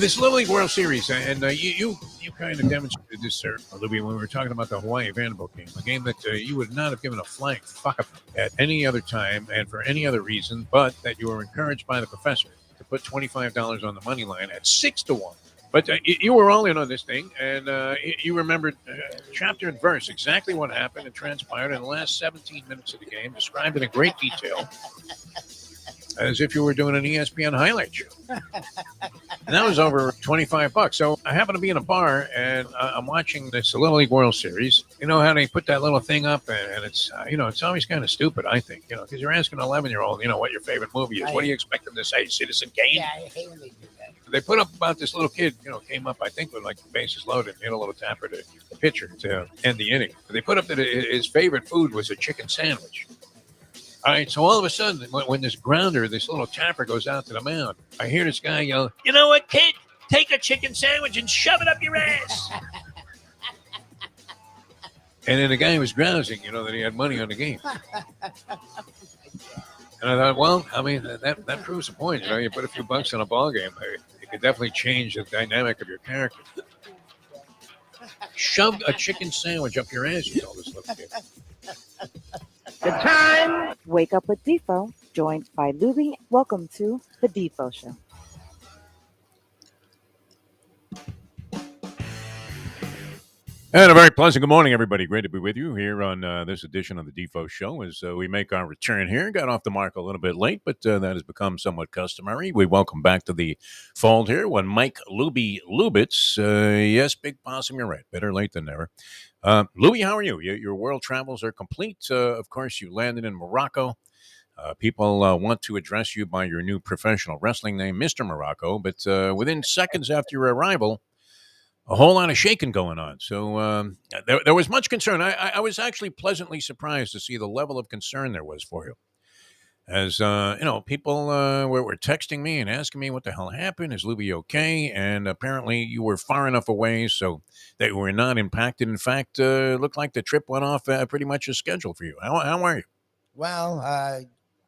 This Little League World Series, and you kind of demonstrated this, sir, Lubie, when we were talking about the Hawaii Vanderbilt game, a game that you would not have given a flying fuck about at any other time and for any other reason, but that you were encouraged by the professor to put $25 on the money line at 6-1. But you were all in on this thing, and you remembered chapter and verse exactly what happened and transpired in the last 17 minutes of the game, described in great detail, as if you were doing an ESPN highlight show. And that was over $25. So I happen to be in a bar, and I'm watching this Little League World Series. You know how they put that little thing up, and it's, it's always kind of stupid, I think, because you're asking an 11-year-old, what your favorite movie is. What do you expect them to say? Citizen Kane? Yeah, I hate when they do that. They put up about this little kid, came up, I think, with like the bases loaded, hit a little tapper to the pitcher to end the inning. They put up that his favorite food was a chicken sandwich. All right, so all of a sudden, when this grounder, this little tapper goes out to the mound, I hear this guy yell, "You know what, kid? Take a chicken sandwich and shove it up your ass." And then the guy was grousing, that he had money on the game. And I thought, well, I mean, that proves the point. You put a few bucks on a ball game, it could definitely change the dynamic of your character. Shove a chicken sandwich up your ass, you told this little kid. The time. Wake up with Defo, joined by Lubie. Welcome to the Defo Show. And a very pleasant good morning, everybody. Great to be with you here on this edition of the Defo Show as we make our return here. Got off the mark a little bit late, but that has become somewhat customary. We welcome back to the fold here one Mike Lubie Lubitz. Yes, Big Possum, you're right. Better late than never. Lubie, how are you? Your world travels are complete. Of course, you landed in Morocco. People want to address you by your new professional wrestling name, Mr. Morocco, but within seconds after your arrival, a whole lot of shaking going on. So there was much concern. I was actually pleasantly surprised to see the level of concern there was for you. As, people were texting me and asking me what the hell happened. Is Lubie okay? And apparently you were far enough away so that you were not impacted. In fact, looked like the trip went off pretty much as scheduled for you. How are you? Well,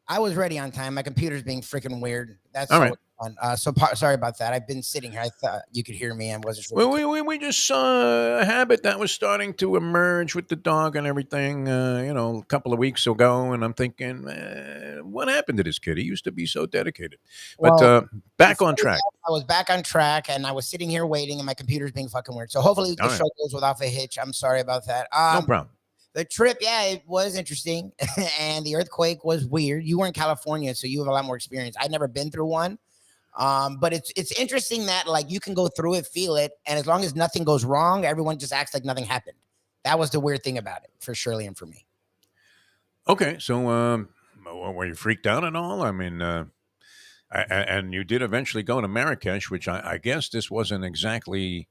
I was ready on time. My computer's being freaking weird. That's all right. Sorry about that. I've been sitting here. I thought you could hear me. I wasn't sure. Well, we just saw a habit that was starting to emerge with the dog and everything, a couple of weeks ago. And I'm thinking, what happened to this kid? He used to be so dedicated. But back on track. I was back on track, and I was sitting here waiting, and my computer's being fucking weird. So hopefully the show goes without a hitch. I'm sorry about that. No problem. The trip, it was interesting, and the earthquake was weird. You were in California, so you have a lot more experience. I'd never been through one. But it's interesting that like you can go through it, feel it, and as long as nothing goes wrong, everyone just acts like nothing happened. That was the weird thing about it for Shirley and for me. Okay, so were you freaked out at all? I mean, and you did eventually go to Marrakesh, which I guess this wasn't exactly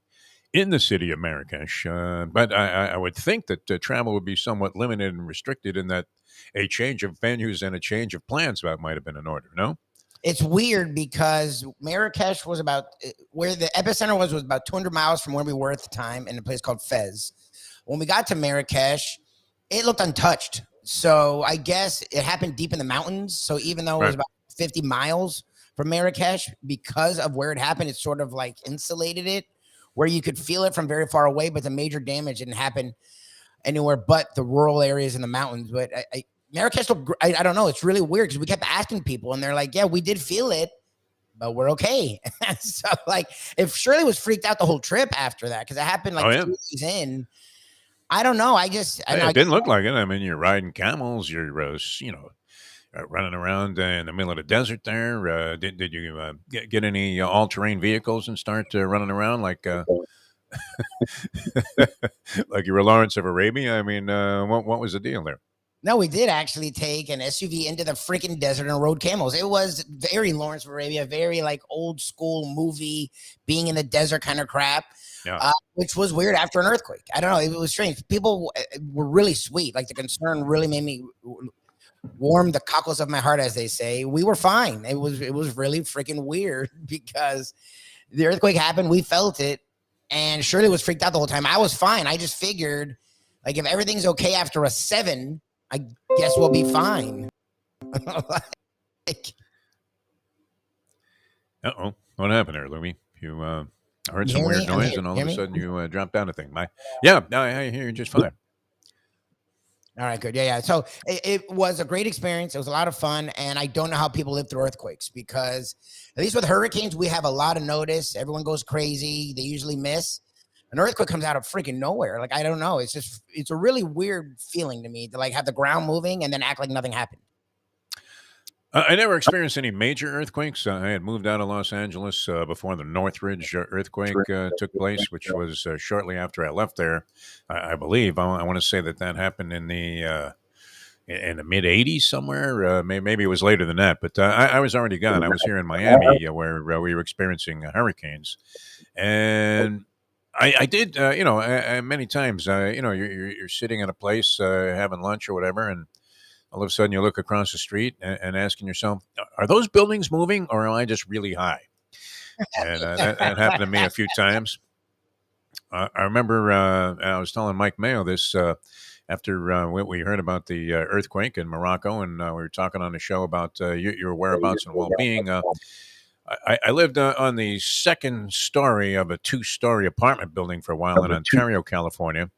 in the city of Marrakesh, but I would think that travel would be somewhat limited and restricted, in that a change of venues and a change of plans might have been in order. No. It's weird because Marrakesh was about where the epicenter was about 200 miles from where we were at the time, in a place called Fez. When we got to Marrakesh, it looked untouched. So I guess it happened deep in the mountains. So even though it was about 50 miles from Marrakesh, because of where it happened, it sort of like insulated it, where you could feel it from very far away, but the major damage didn't happen anywhere but the rural areas in the mountains. But Marrakesh, I don't know. It's really weird because we kept asking people, and they're like, yeah, we did feel it, but we're okay. So, like, if Shirley was freaked out the whole trip after that, because it happened like 2 days in, I don't know. It didn't look like it. I mean, you're riding camels. You're, running around in the middle of the desert there. Did you get any all-terrain vehicles and start running around like like you were Lawrence of Arabia? I mean, what was the deal there? No, we did actually take an SUV into the freaking desert and rode camels. It was very Lawrence of Arabia, very like old school movie, being in the desert kind of crap, which was weird after an earthquake. I don't know. It was strange. People were really sweet. Like the concern really made me warm the cockles of my heart, as they say. We were fine. It was really freaking weird because the earthquake happened. We felt it, and Shirley was freaked out the whole time. I was fine. I just figured, like, if everything's okay after a 7, I guess we'll be fine. Uh-oh. What happened there, Lubie? You heard You some hear weird me? I'm noise, here. and all Hear of a me? sudden you dropped down a thing. Yeah, no, I hear you just fine. All right, good. Yeah. So it was a great experience. It was a lot of fun. And I don't know how people live through earthquakes because at least with hurricanes, we have a lot of notice. Everyone goes crazy. They usually miss. An earthquake comes out of freaking nowhere. Like, I don't know. It's a really weird feeling to me to like have the ground moving and then act like nothing happened. I never experienced any major earthquakes. I had moved out of Los Angeles before the Northridge earthquake took place, which was shortly after I left there. I believe. I want to say that happened in the mid '80s somewhere. Maybe it was later than that, but I was already gone. I was here in Miami where we were experiencing hurricanes, and I did. Many times. You're sitting in a place having lunch or whatever, and all of a sudden you look across the street and asking yourself, are those buildings moving or am I just really high? And that happened to me a few times. I remember I was telling Mike Mayo this after we heard about the earthquake in Morocco, and we were talking on the show about your whereabouts and well-being. I lived on the second story of a two-story apartment building for a while in Ontario, California.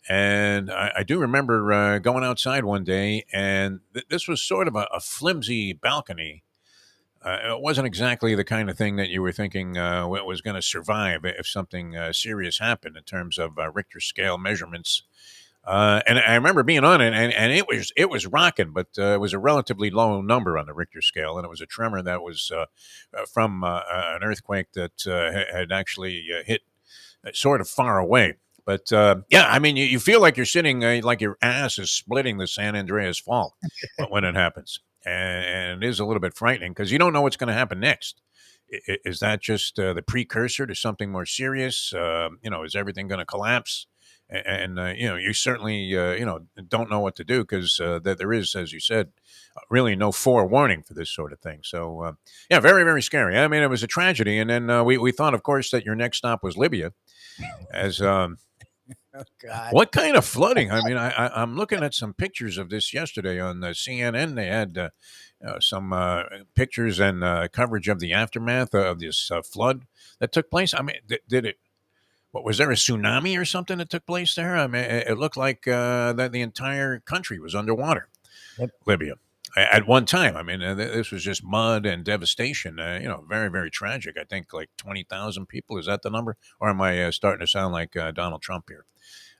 And I do remember going outside one day, and this was sort of a flimsy balcony. It wasn't exactly the kind of thing that you were thinking was going to survive if something serious happened in terms of Richter scale measurements. And I remember being on it, and it was rocking, but it was a relatively low number on the Richter scale, and it was a tremor that was from an earthquake that had actually hit sort of far away. But yeah, I mean, you feel like you're sitting like your ass is splitting the San Andreas Fault when it happens. And it is a little bit frightening because you don't know what's going to happen next. Is that just the precursor to something more serious? Is everything going to collapse? And you certainly, don't know what to do because there is, as you said, really no forewarning for this sort of thing. So, yeah, very, very scary. I mean, it was a tragedy. And then we thought, of course, that your next stop was Libya. As Oh, God. what kind of flooding? I mean, I'm looking at some pictures of this yesterday on the CNN. They had some pictures and coverage of the aftermath of this flood that took place. I mean, did it? What was there a tsunami or something that took place there? I mean, it looked like that the entire country was underwater. Yep. Libya. At one time, I mean, this was just mud and devastation. Very, very tragic. I think like 20,000 people. Is that the number? Or am I starting to sound like Donald Trump here,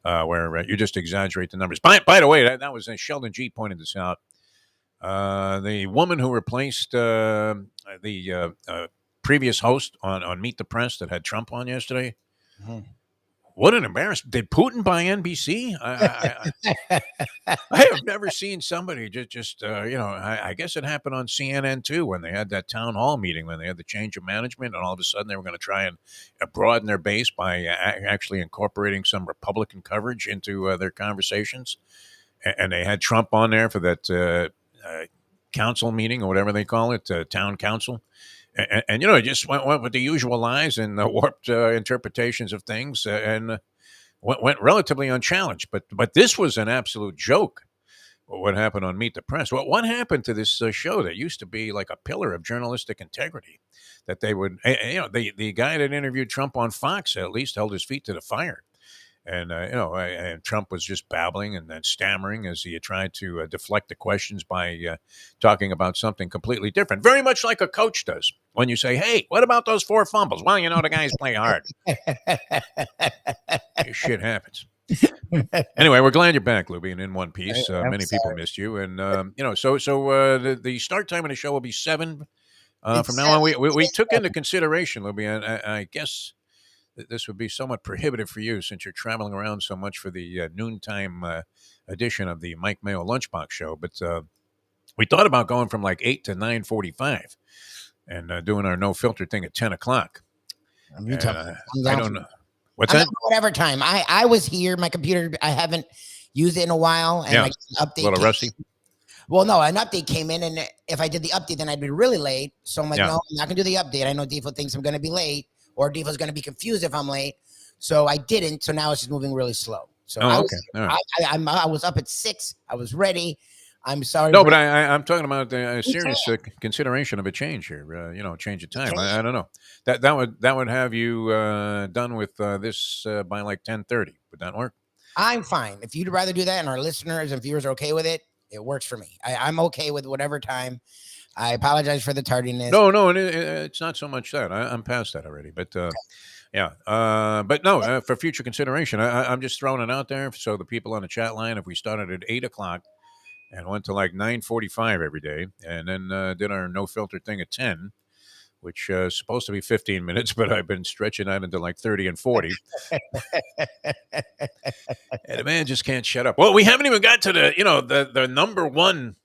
where you just exaggerate the numbers? By the way, that was Sheldon G pointed this out. The woman who replaced the previous host on Meet the Press that had Trump on yesterday. Mm-hmm. What an embarrassment. Did Putin buy NBC? I have never seen somebody I guess it happened on CNN too when they had that town hall meeting, when they had the change of management, and all of a sudden they were going to try and broaden their base by actually incorporating some Republican coverage into their conversations. And they had Trump on there for that council meeting or whatever they call it, town council. And it just went with the usual lies and warped interpretations of things and went relatively unchallenged. But this was an absolute joke, what happened on Meet the Press. What happened to this show that used to be like a pillar of journalistic integrity, that they would, the guy that interviewed Trump on Fox at least held his feet to the fire. And, and Trump was just babbling and then stammering as he tried to deflect the questions by talking about something completely different. Very much like a coach does when you say, hey, what about those 4 fumbles? Well, the guys play hard. Shit happens. Anyway, we're glad you're back, Lubie, and in one piece. Many people missed you. And, so the start time of the show will be 7 from now on. We took into consideration, Lubie, and I guess this would be somewhat prohibitive for you since you're traveling around so much for the noontime edition of the Mike Mayo Lunchbox Show. But we thought about going from like 8 to 9:45 and doing our no filter thing at 10 o'clock. I don't know. What's that? Whatever time. I was here. My computer, I haven't used it in a while. And update a little rusty. Well, no, an update came in, and if I did the update, then I'd be really late. So I'm like, no, I'm not going to do the update. I know Defo thinks I'm going to be late, or Defo's going to be confused if I'm late. So I didn't. So now it's just moving really slow. So I was up at 6. I was ready. I'm sorry. No, but I'm talking about a You serious can't. consideration of a change here. Change of You time. can't. I don't know. That would have you done with this by like 10:30. Would that work? I'm fine. If you'd rather do that and our listeners and viewers are okay with it, it works for me. I'm okay with whatever time. I apologize for the tardiness. No, and it's not so much that I'm past that already. But yeah, but no, for future consideration, I'm just throwing it out there so the people on the chat line. If we started at 8 o'clock and went to like 9:45 every day, and then did our no filter thing at 10, which is supposed to be 15 minutes, but I've been stretching out into like 30 and 40. And the man just can't shut up. Well, we haven't even got to the number one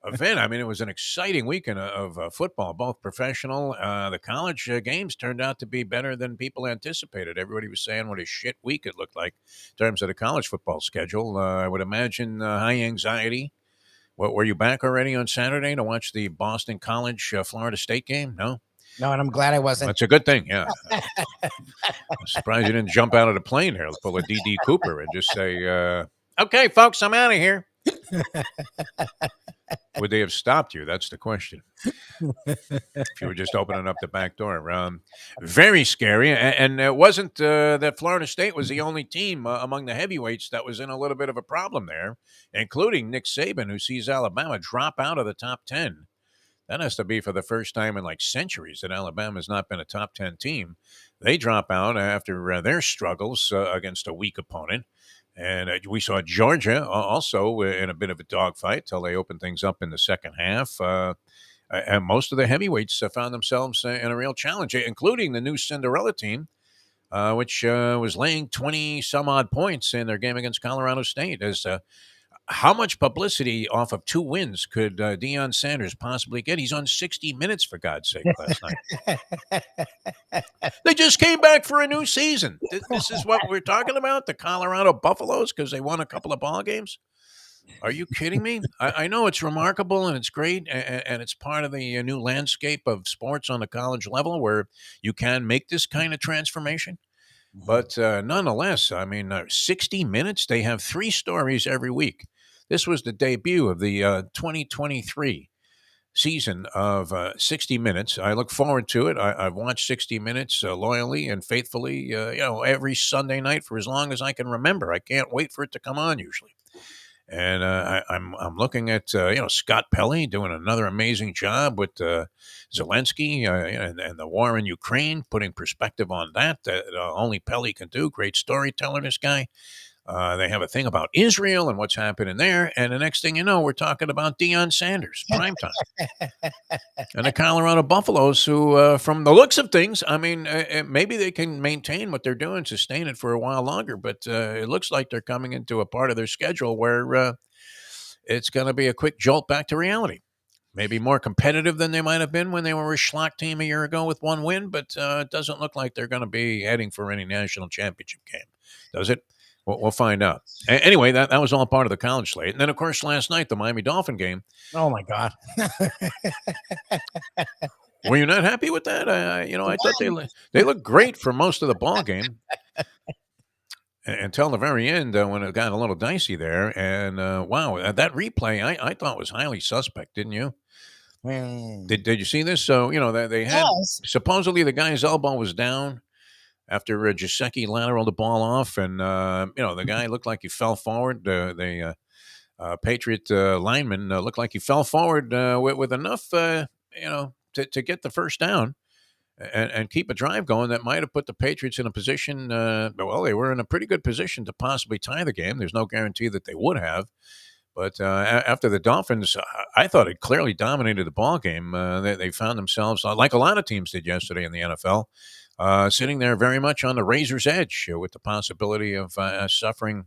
event. I mean, it was an exciting weekend of football, both professional. The college games turned out to be better than people anticipated. Everybody was saying what a shit week it looked like in terms of the college football schedule. I would imagine high anxiety. What, were you back already on Saturday to watch the Boston College Florida State game? No? No, and I'm glad I wasn't. That's a good thing, yeah. I'm surprised you didn't jump out of the plane here, pull a D.D. Cooper and just say, okay, folks, I'm out of here. Would they have stopped you? That's the question. If you were just opening up the back door. Very scary. And it wasn't that Florida State was the only team among the heavyweights that was in a little bit of a problem there, including Nick Saban, who sees Alabama drop out of the top 10. That has to be for the first time in like centuries that Alabama has not been a top 10 team. They drop out after their struggles against a weak opponent. And we saw Georgia also in a bit of a dogfight till they opened things up in the second half. And most of the heavyweights found themselves in a real challenge, including the new Cinderella team, which was laying 20 some odd points in their game against Colorado State. As how much publicity off of 2 wins could Deion Sanders possibly get? He's on 60 Minutes, for God's sake, last night. They just came back for a new season. This is what we're talking about, the Colorado Buffaloes, because they won a couple of ball games. Are you kidding me? I know it's remarkable and it's great, and it's part of the new landscape of sports on the college level where you can make this kind of transformation. But nonetheless, I mean, 60 Minutes, they have 3 stories every week. This was the debut of the 2023 season of 60 Minutes. I look forward to it. I've watched 60 Minutes loyally and faithfully, every Sunday night for as long as I can remember. I can't wait for it to come on usually. And I'm looking at Scott Pelley doing another amazing job with Zelensky and the war in Ukraine, putting perspective on that only Pelley can do. Great storyteller, this guy. They have a thing about Israel and what's happening there. And the next thing you know, we're talking about Deion Sanders, primetime. And the Colorado Buffaloes, who, from the looks of things, I mean, maybe they can maintain what they're doing, sustain it for a while longer. But it looks like they're coming into a part of their schedule where it's going to be a quick jolt back to reality. Maybe more competitive than they might have been when they were a schlock team a year ago with 1 win. But it doesn't look like they're going to be heading for any national championship game, does it? We'll find out. Anyway, that was all part of the college slate. And then, of course, last night, the Miami Dolphin game. Oh, my God. Were you not happy with that? I thought they looked great for most of the ball game until the very end when it got a little dicey there. And, wow, that replay I thought was highly suspect, didn't you? Did you see this? So, they had supposedly the guy's elbow was down after Giuseppe lateraled the ball off, and the guy looked like he fell forward. The Patriot lineman looked like he fell forward with enough, to get the first down and keep a drive going that might have put the Patriots in a position. They were in a pretty good position to possibly tie the game. There's no guarantee that they would have. But after the Dolphins, I thought it clearly dominated the ball game. They found themselves, like a lot of teams did yesterday in the NFL, sitting there very much on the razor's edge with the possibility of suffering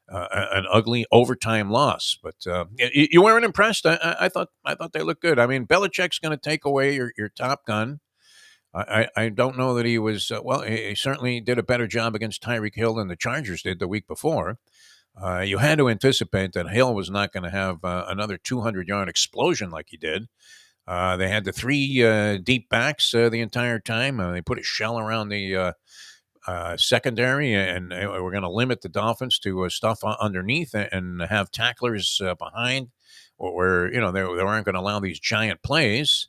an ugly overtime loss. But you weren't impressed. I thought they looked good. I mean, Belichick's going to take away your top gun. I don't know that he was he certainly did a better job against Tyreek Hill than the Chargers did the week before. You had to anticipate that Hill was not going to have another 200-yard explosion like he did. They had the 3 deep backs the entire time. They put a shell around the secondary, and we're going to limit the Dolphins to stuff underneath and have tacklers behind where they weren't going to allow these giant plays.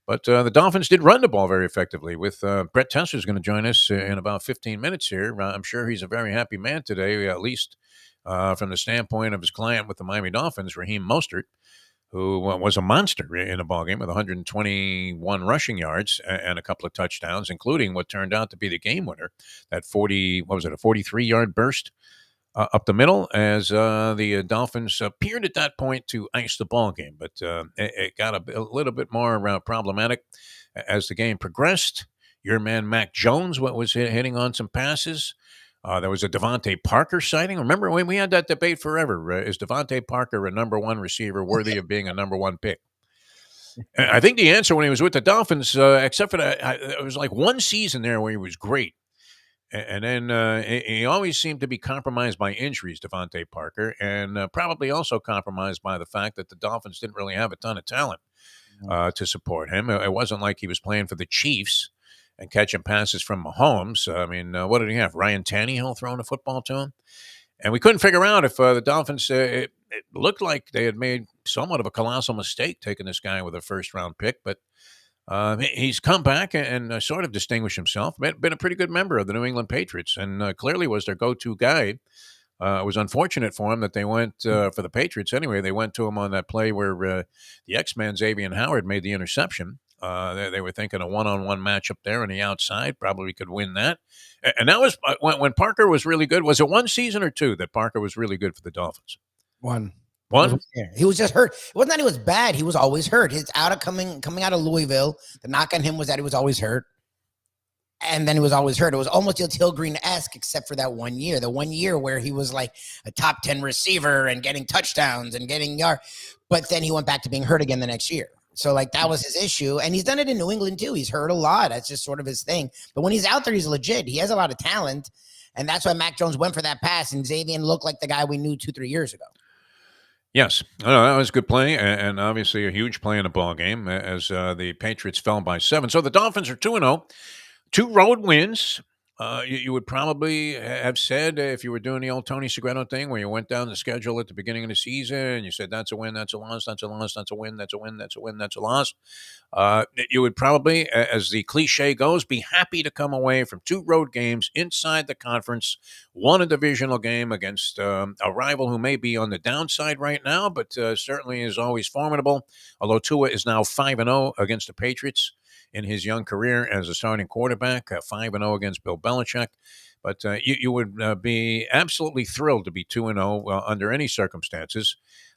But the Dolphins did run the ball very effectively. With Brett Tessler is going to join us in about 15 minutes here. I'm sure he's a very happy man today, at least from the standpoint of his client with the Miami Dolphins, Raheem Mostert, who was a monster in the ballgame with 121 rushing yards and a couple of touchdowns, including what turned out to be the game winner, that 43-yard burst up the middle, as the Dolphins appeared at that point to ice the ball game. But it got a little bit more problematic as the game progressed. Your man Mac Jones was hitting on some passes. There was a Devontae Parker sighting. Remember when we had that debate forever? Is Devontae Parker a number one receiver worthy of being a number one pick? And I think the answer when he was with the Dolphins, except for that, it was like one season there where he was great. And then he always seemed to be compromised by injuries, Devontae Parker, and probably also compromised by the fact that the Dolphins didn't really have a ton of talent to support him. It wasn't like he was playing for the Chiefs and catching passes from Mahomes. I mean, what did he have? Ryan Tannehill throwing the football to him? And we couldn't figure out if the Dolphins, it looked like they had made somewhat of a colossal mistake taking this guy with a first-round pick, but he's come back and sort of distinguished himself. Been a pretty good member of the New England Patriots, and clearly was their go-to guy. It was unfortunate for him that they went for the Patriots anyway. They went to him on that play where the X-Man Xavier Howard made the interception. They were thinking a one-on-one matchup there on the outside. Probably could win that. And that was when Parker was really good. Was it one season or two that Parker was really good for the Dolphins? One. He was just hurt. It wasn't that he was bad. He was always hurt. His coming out of Louisville, the knock on him was that he was always hurt. And then he was always hurt. It was almost Hill Green-esque, except for that 1 year. The 1 year where he was like a top 10 receiver and getting touchdowns and getting yards. But then he went back to being hurt again the next year. So, like, that was his issue. And he's done it in New England, too. He's hurt a lot. That's just sort of his thing. But when he's out there, he's legit. He has a lot of talent. And that's why Mac Jones went for that pass. And Xavier looked like the guy we knew 2-3 years ago. Yes, that was a good play, and obviously a huge play in the ball game as the Patriots fell by 7. So the Dolphins are 2-0, 2 road wins. You would probably have said, if you were doing the old Tony Segreto thing where you went down the schedule at the beginning of the season and you said, that's a win, that's a loss, that's a loss, that's a win, that's a win, that's a win, that's a loss. You would probably, as the cliche goes, be happy to come away from 2 road games inside the conference, won a divisional game against a rival who may be on the downside right now, but certainly is always formidable, although Tua is now 5-0 against the Patriots in his young career as a starting quarterback, 5-0 against Bill Belichick. But you would be absolutely thrilled to be 2-0 under any circumstances.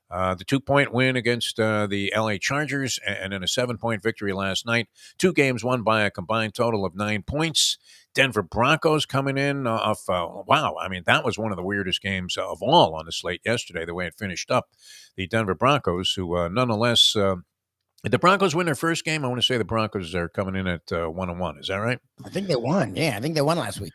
The 2-point win against the LA Chargers and then a 7-point victory last night. 2 games won by a combined total of 9 points. Denver Broncos coming in off, wow, I mean, that was one of the weirdest games of all on the slate yesterday, the way it finished up. The Denver Broncos, who nonetheless... Did the Broncos win their first game? I want to say the Broncos are coming in at 1-1. Is that right? I think they won. Yeah, I think they won last week.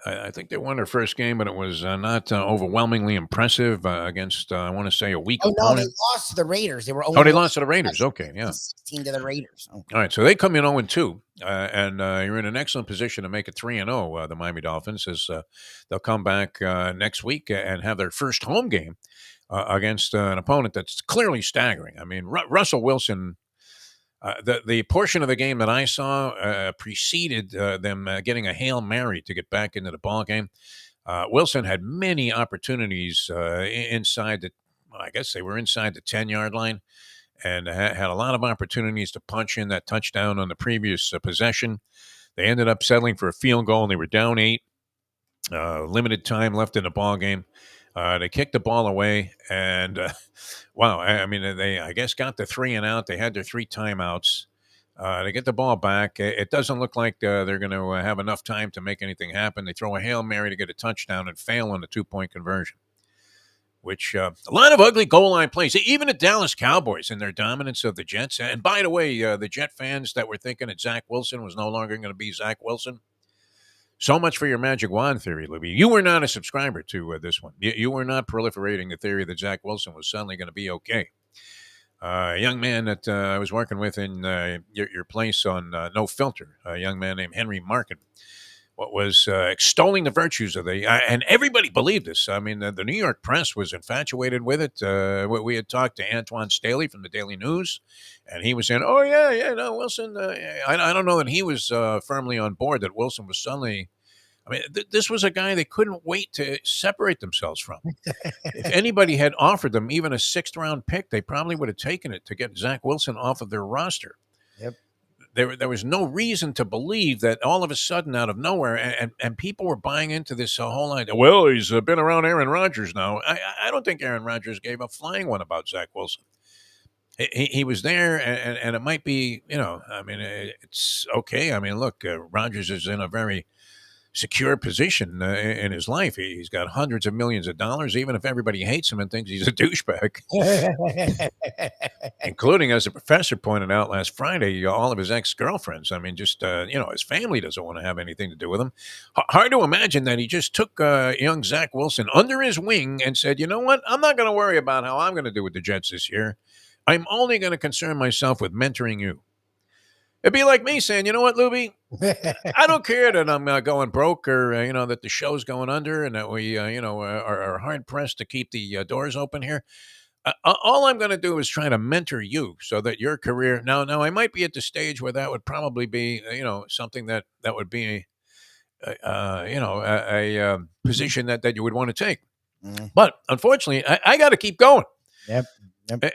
I think they won their first game, but it was not overwhelmingly impressive against, I want to say, a weak opponent. No, they lost to the Raiders. They were they lost to the Raiders. Okay, yeah. 16 to the Raiders. Okay. All right, so they come in 0-2, and you're in an excellent position to make it 3-0, the Miami Dolphins, as they'll come back next week and have their first home game against an opponent that's clearly staggering. I mean, Russell Wilson, the portion of the game that I saw preceded them getting a Hail Mary to get back into the ball game. Wilson had many opportunities inside the, I guess they were inside the 10-yard line, and had a lot of opportunities to punch in that touchdown on the previous possession. They ended up settling for a field goal, and they were down 8. Limited time left in the ball game. They kicked the ball away, and wow, I mean, they, I guess, got the 3 and out. They had their 3 timeouts. They get the ball back. It doesn't look like they're going to have enough time to make anything happen. They throw a Hail Mary to get a touchdown and fail on the 2-point conversion, which a lot of ugly goal line plays. Even the Dallas Cowboys in their dominance of the Jets. And by the way, the Jet fans that were thinking that Zach Wilson was no longer going to be Zach Wilson, so much for your magic wand theory, Lubie. You were not a subscriber to this one. You were not proliferating the theory that Zach Wilson was suddenly going to be okay. A young man that I was working with in your place on No Filter, a young man named Henry Markin, was extolling the virtues of and everybody believed this. I mean, the New York press was infatuated with it. We had talked to Antoine Staley from the Daily News, and he was saying, "Oh yeah, no, Wilson." I don't know that he was firmly on board that Wilson was suddenly. I mean, this was a guy they couldn't wait to separate themselves from. If anybody had offered them even a 6th-round pick, they probably would have taken it to get Zach Wilson off of their roster. Yep. There was no reason to believe that all of a sudden, out of nowhere, and people were buying into this whole idea. Well, he's been around Aaron Rodgers now. I don't think Aaron Rodgers gave a flying one about Zach Wilson. He was there, and it might be, I mean, it's okay. I mean, look, Rodgers is in a very secure position in his life. He's got hundreds of millions of dollars, even if everybody hates him and thinks he's a douchebag. Including, as the professor pointed out last Friday, all of his ex-girlfriends. I mean, just, his family doesn't want to have anything to do with him. Hard to imagine that he just took young Zach Wilson under his wing and said, you know what, I'm not going to worry about how I'm going to do with the Jets this year. I'm only going to concern myself with mentoring you. It'd be like me saying, you know what, Lubie, I don't care that I'm going broke or, that the show's going under and that we, are hard-pressed to keep the doors open here. All I'm going to do is try to mentor you so that your career now I might be at the stage where that would probably be something that would be a position that you would want to take. But unfortunately I got to keep going. Yep.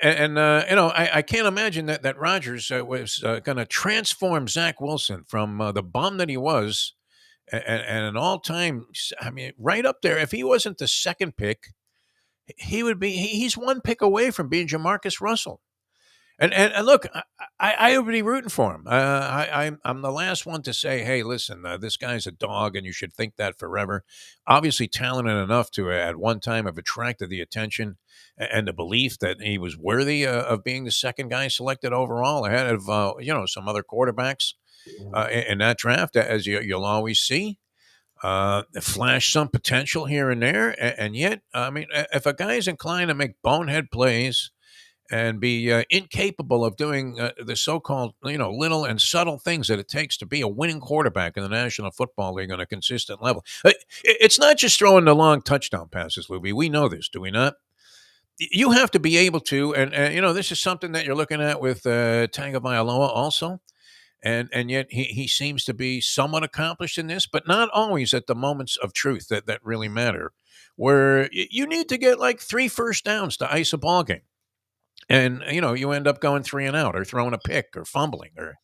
And I can't imagine that Rodgers was going to transform Zach Wilson from the bum that he was and an all-time, I mean, right up there. If he wasn't the second pick, he would be. He's one pick away from being Jamarcus Russell. And look, I would be rooting for him. I'm the last one to say, hey, listen, this guy's a dog, and you should think that forever. Obviously, talented enough to at one time have attracted the attention and the belief that he was worthy of being the second guy selected overall ahead of some other quarterbacks in that draft, as you'll always see. Flash some potential here and there, and yet, I mean, if a guy is inclined to make bonehead plays and be incapable of doing the so-called, little and subtle things that it takes to be a winning quarterback in the National Football League on a consistent level. It's not just throwing the long touchdown passes, Lubie. We know this, do we not? You have to be able to, and this is something that you're looking at with Tagovailoa also. And yet he seems to be somewhat accomplished in this, but not always at the moments of truth that really matter, where you need to get like 3 first downs to ice a ball game. And, you end up going 3 and out or throwing a pick or fumbling or,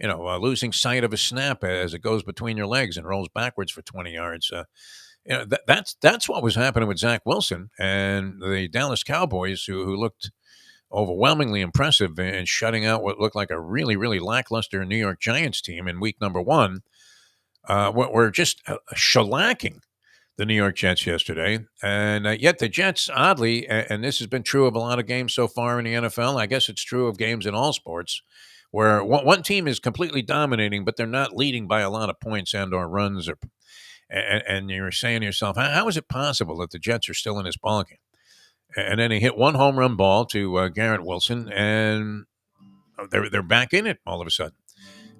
losing sight of a snap as it goes between your legs and rolls backwards for 20 yards. That's what was happening with Zach Wilson and the Dallas Cowboys, who looked overwhelmingly impressive in shutting out what looked like a really, really lackluster New York Giants team in week number 1. We're just shellacking the New York Jets yesterday. And yet the Jets, oddly, and this has been true of a lot of games so far in the NFL, I guess it's true of games in all sports, where one team is completely dominating, but they're not leading by a lot of points and or runs. And you're saying to yourself, how is it possible that the Jets are still in this ballgame? And then he hit 1 home run ball to Garrett Wilson, and they're back in it all of a sudden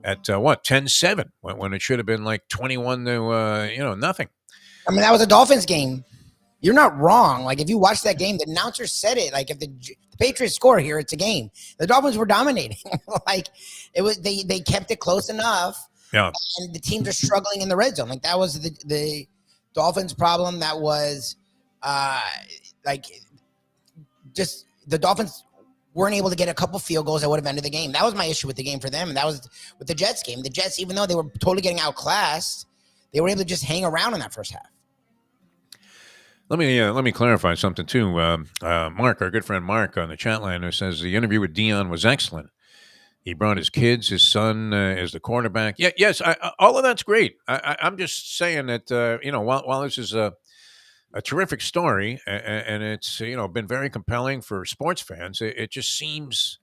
at 10-7 when it should have been like 21 to nothing. I mean, that was a Dolphins game. You're not wrong. Like, if you watch that game, the announcer said it. Like, if the Patriots score here, it's a game. The Dolphins were dominating. Like, it was they kept it close enough. Yeah. And the teams are struggling in the red zone. Like, that was the Dolphins' problem. That was just the Dolphins weren't able to get a couple field goals that would have ended the game. That was my issue with the game for them. And that was with the Jets game. The Jets, even though they were totally getting outclassed, they were able to just hang around in that first half. Let me clarify something too. Mark, our good friend Mark on the chat line, who says the interview with Dion was excellent. He brought his kids, his son as the quarterback. Yeah, yes, all of that's great. I'm just saying that while this is a terrific story and it's been very compelling for sports fans, it just seems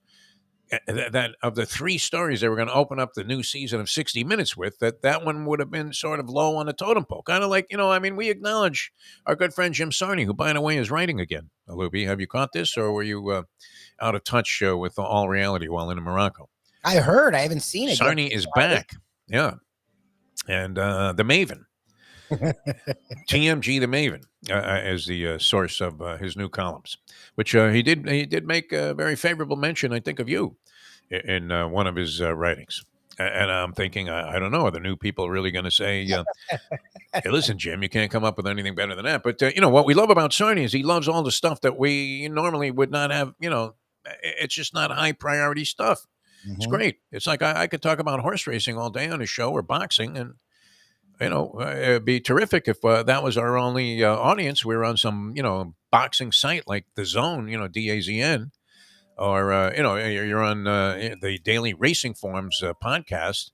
that of the 3 stories they were going to open up the new season of 60 Minutes with, that one would have been sort of low on the totem pole. Kind of like, we acknowledge our good friend Jim Sarney, who, by the way, is writing again. Lubie, have you caught this, or were you out of touch with all reality while in Morocco? I heard. I haven't seen it. Sarney is back. Yeah. and the Maven. TMG the Maven as the source of his new columns, which he did make a very favorable mention, I think, of you in one of his writings. And I'm thinking, I don't know, are the new people really going to say, hey, listen, Jim, you can't come up with anything better than that? But what we love about Sarni is he loves all the stuff that we normally would not have. It's just not high priority stuff. It's great. It's like I could talk about horse racing all day on his show or boxing, and it'd be terrific if that was our only audience. We were on some, boxing site like The Zone, DAZN, or, you're on the Daily Racing Forums podcast.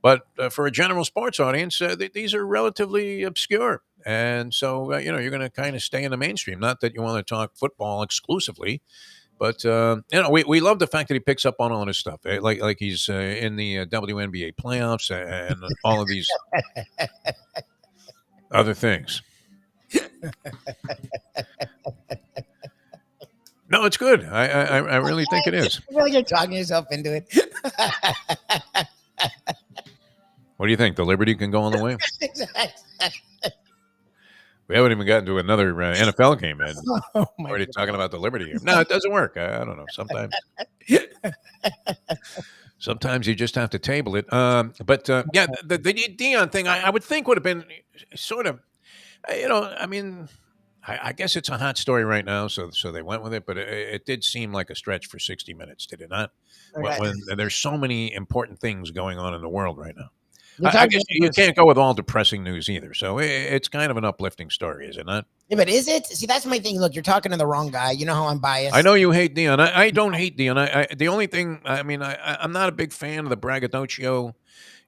But for a general sports audience, these are relatively obscure. And so, you're going to kind of stay in the mainstream. Not that you want to talk football exclusively, but we love the fact that he picks up on all this stuff, like he's in the WNBA playoffs and all of these other things. No, it's good. I really think it is. I feel like you're talking yourself into it. What do you think? The Liberty can go on the way? We haven't even gotten to another NFL game, Ed. Oh, We're already talking about the Liberty game. No, it doesn't work. I don't know. Sometimes you just have to table it. But the Dion thing, I would think would have been sort of, I guess it's a hot story right now, so they went with it. But it did seem like a stretch for 60 minutes, did it not? Okay. When there's so many important things going on in the world right now. I guess you can't go with all depressing news either. So it's kind of an uplifting story, is it not? Yeah, but is it? See, that's my thing. Look, you're talking to the wrong guy. You know how I'm biased. I know you hate Dion. I don't hate Dion. The only thing, I'm not a big fan of the braggadocio.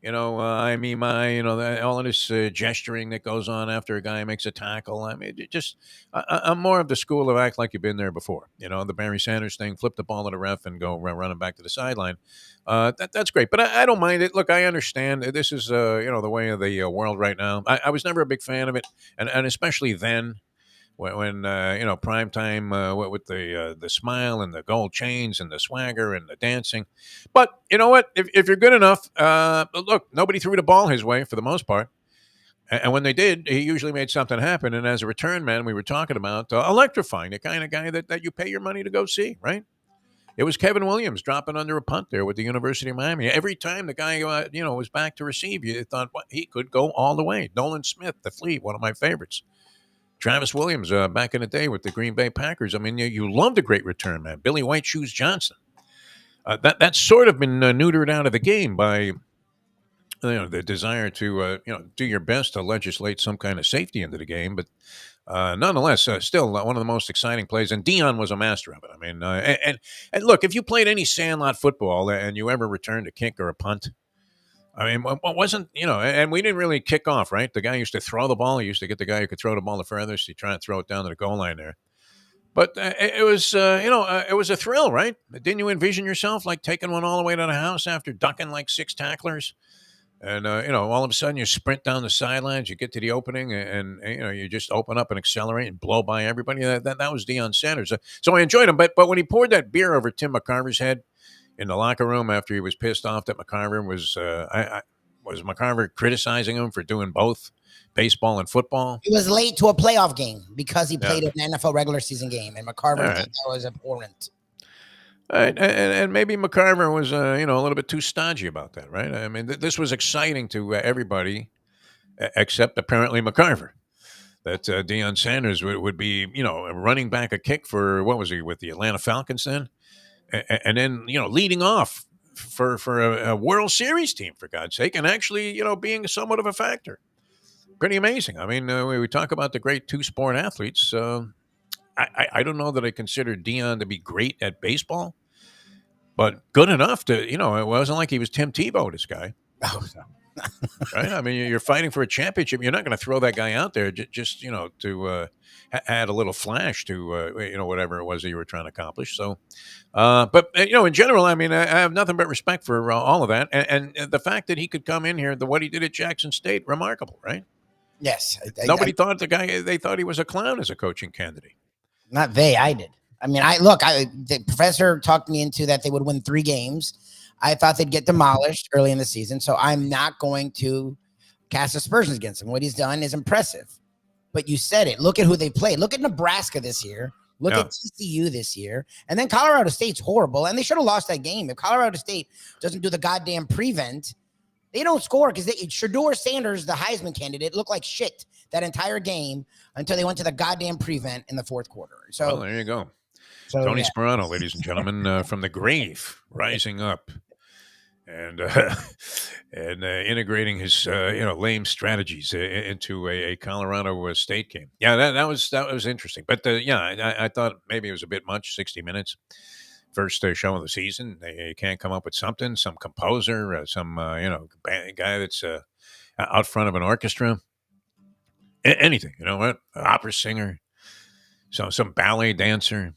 All of this gesturing that goes on after a guy makes a tackle. I'm more of the school of act like you've been there before. The Barry Sanders thing, flip the ball to the ref and go running back to the sideline. That's great, but I don't mind it. Look, I understand this is the way of the world right now. I was never a big fan of it, and especially then. When prime time with the smile and the gold chains and the swagger and the dancing. But you know what? If you're good enough, look, nobody threw the ball his way for the most part. And when they did, he usually made something happen. And as a return man, we were talking about electrifying, the kind of guy that you pay your money to go see, right? It was Kevin Williams dropping under a punt there with the University of Miami. Every time the guy, was back to receive, you thought he could go all the way. Nolan Smith, the Flea, one of my favorites. Travis Williams back in the day with the Green Bay Packers. I mean, you loved a great return man. Billy White Shoes Johnson. That's sort of been neutered out of the game by the desire to do your best to legislate some kind of safety into the game. But nonetheless, still one of the most exciting plays. And Dion was a master of it. I mean, and look, if you played any sandlot football and you ever returned a kick or a punt, I mean, what wasn't, and we didn't really kick off, right? The guy used to throw the ball. He used to get the guy who could throw the ball the furthest. He'd try and throw it down to the goal line there. But it was a thrill, right? Didn't you envision yourself like taking one all the way to the house after ducking like 6 tacklers? And, all of a sudden you sprint down the sidelines, you get to the opening and you just open up and accelerate and blow by everybody. That was Deion Sanders. So I enjoyed him. But when he poured that beer over Tim McCarver's head, in the locker room after he was pissed off that McCarver was McCarver criticizing him for doing both baseball and football. He was late to a playoff game because he played an NFL regular season game, and McCarver thought that was abhorrent. And maybe McCarver was a little bit too stodgy about that, right? I mean, this was exciting to everybody except apparently McCarver. That Deion Sanders would be running back a kick for, what was he, with the Atlanta Falcons then? And then, leading off for a World Series team, for God's sake, and actually, being somewhat of a factor. Pretty amazing. I mean, we talk about the great two-sport athletes. I don't know that I consider Deion to be great at baseball, but good enough to, it wasn't like he was Tim Tebow, this guy. Oh, right? I mean, you're fighting for a championship. You're not going to throw that guy out there just to add a little flash to, whatever it was that you were trying to accomplish. So, but in general, I mean, I have nothing but respect for all of that. And the fact that he could come in here, what he did at Jackson State, remarkable, right? Yes. Nobody thought they thought he was a clown as a coaching candidate. Not they, I did. I mean, the professor talked me into that they would win 3 games. I thought they'd get demolished early in the season. So I'm not going to cast aspersions against him. What he's done is impressive. But you said it. Look at who they played. Look at Nebraska this year. Look at TCU this year. And then Colorado State's horrible, and they should have lost that game. If Colorado State doesn't do the goddamn prevent, they don't score because Shedeur Sanders, the Heisman candidate, looked like shit that entire game until they went to the goddamn prevent in the fourth quarter. So well, there you go. So, Tony Sperano, ladies and gentlemen, from the grave, rising up and integrating his lame strategies into a Colorado State game. Yeah, that was interesting. But I thought maybe it was a bit much. 60 minutes, first show of the season. They can't come up with something. Some composer, some guy that's out front of an orchestra. Anything, you know what? Opera singer, some ballet dancer.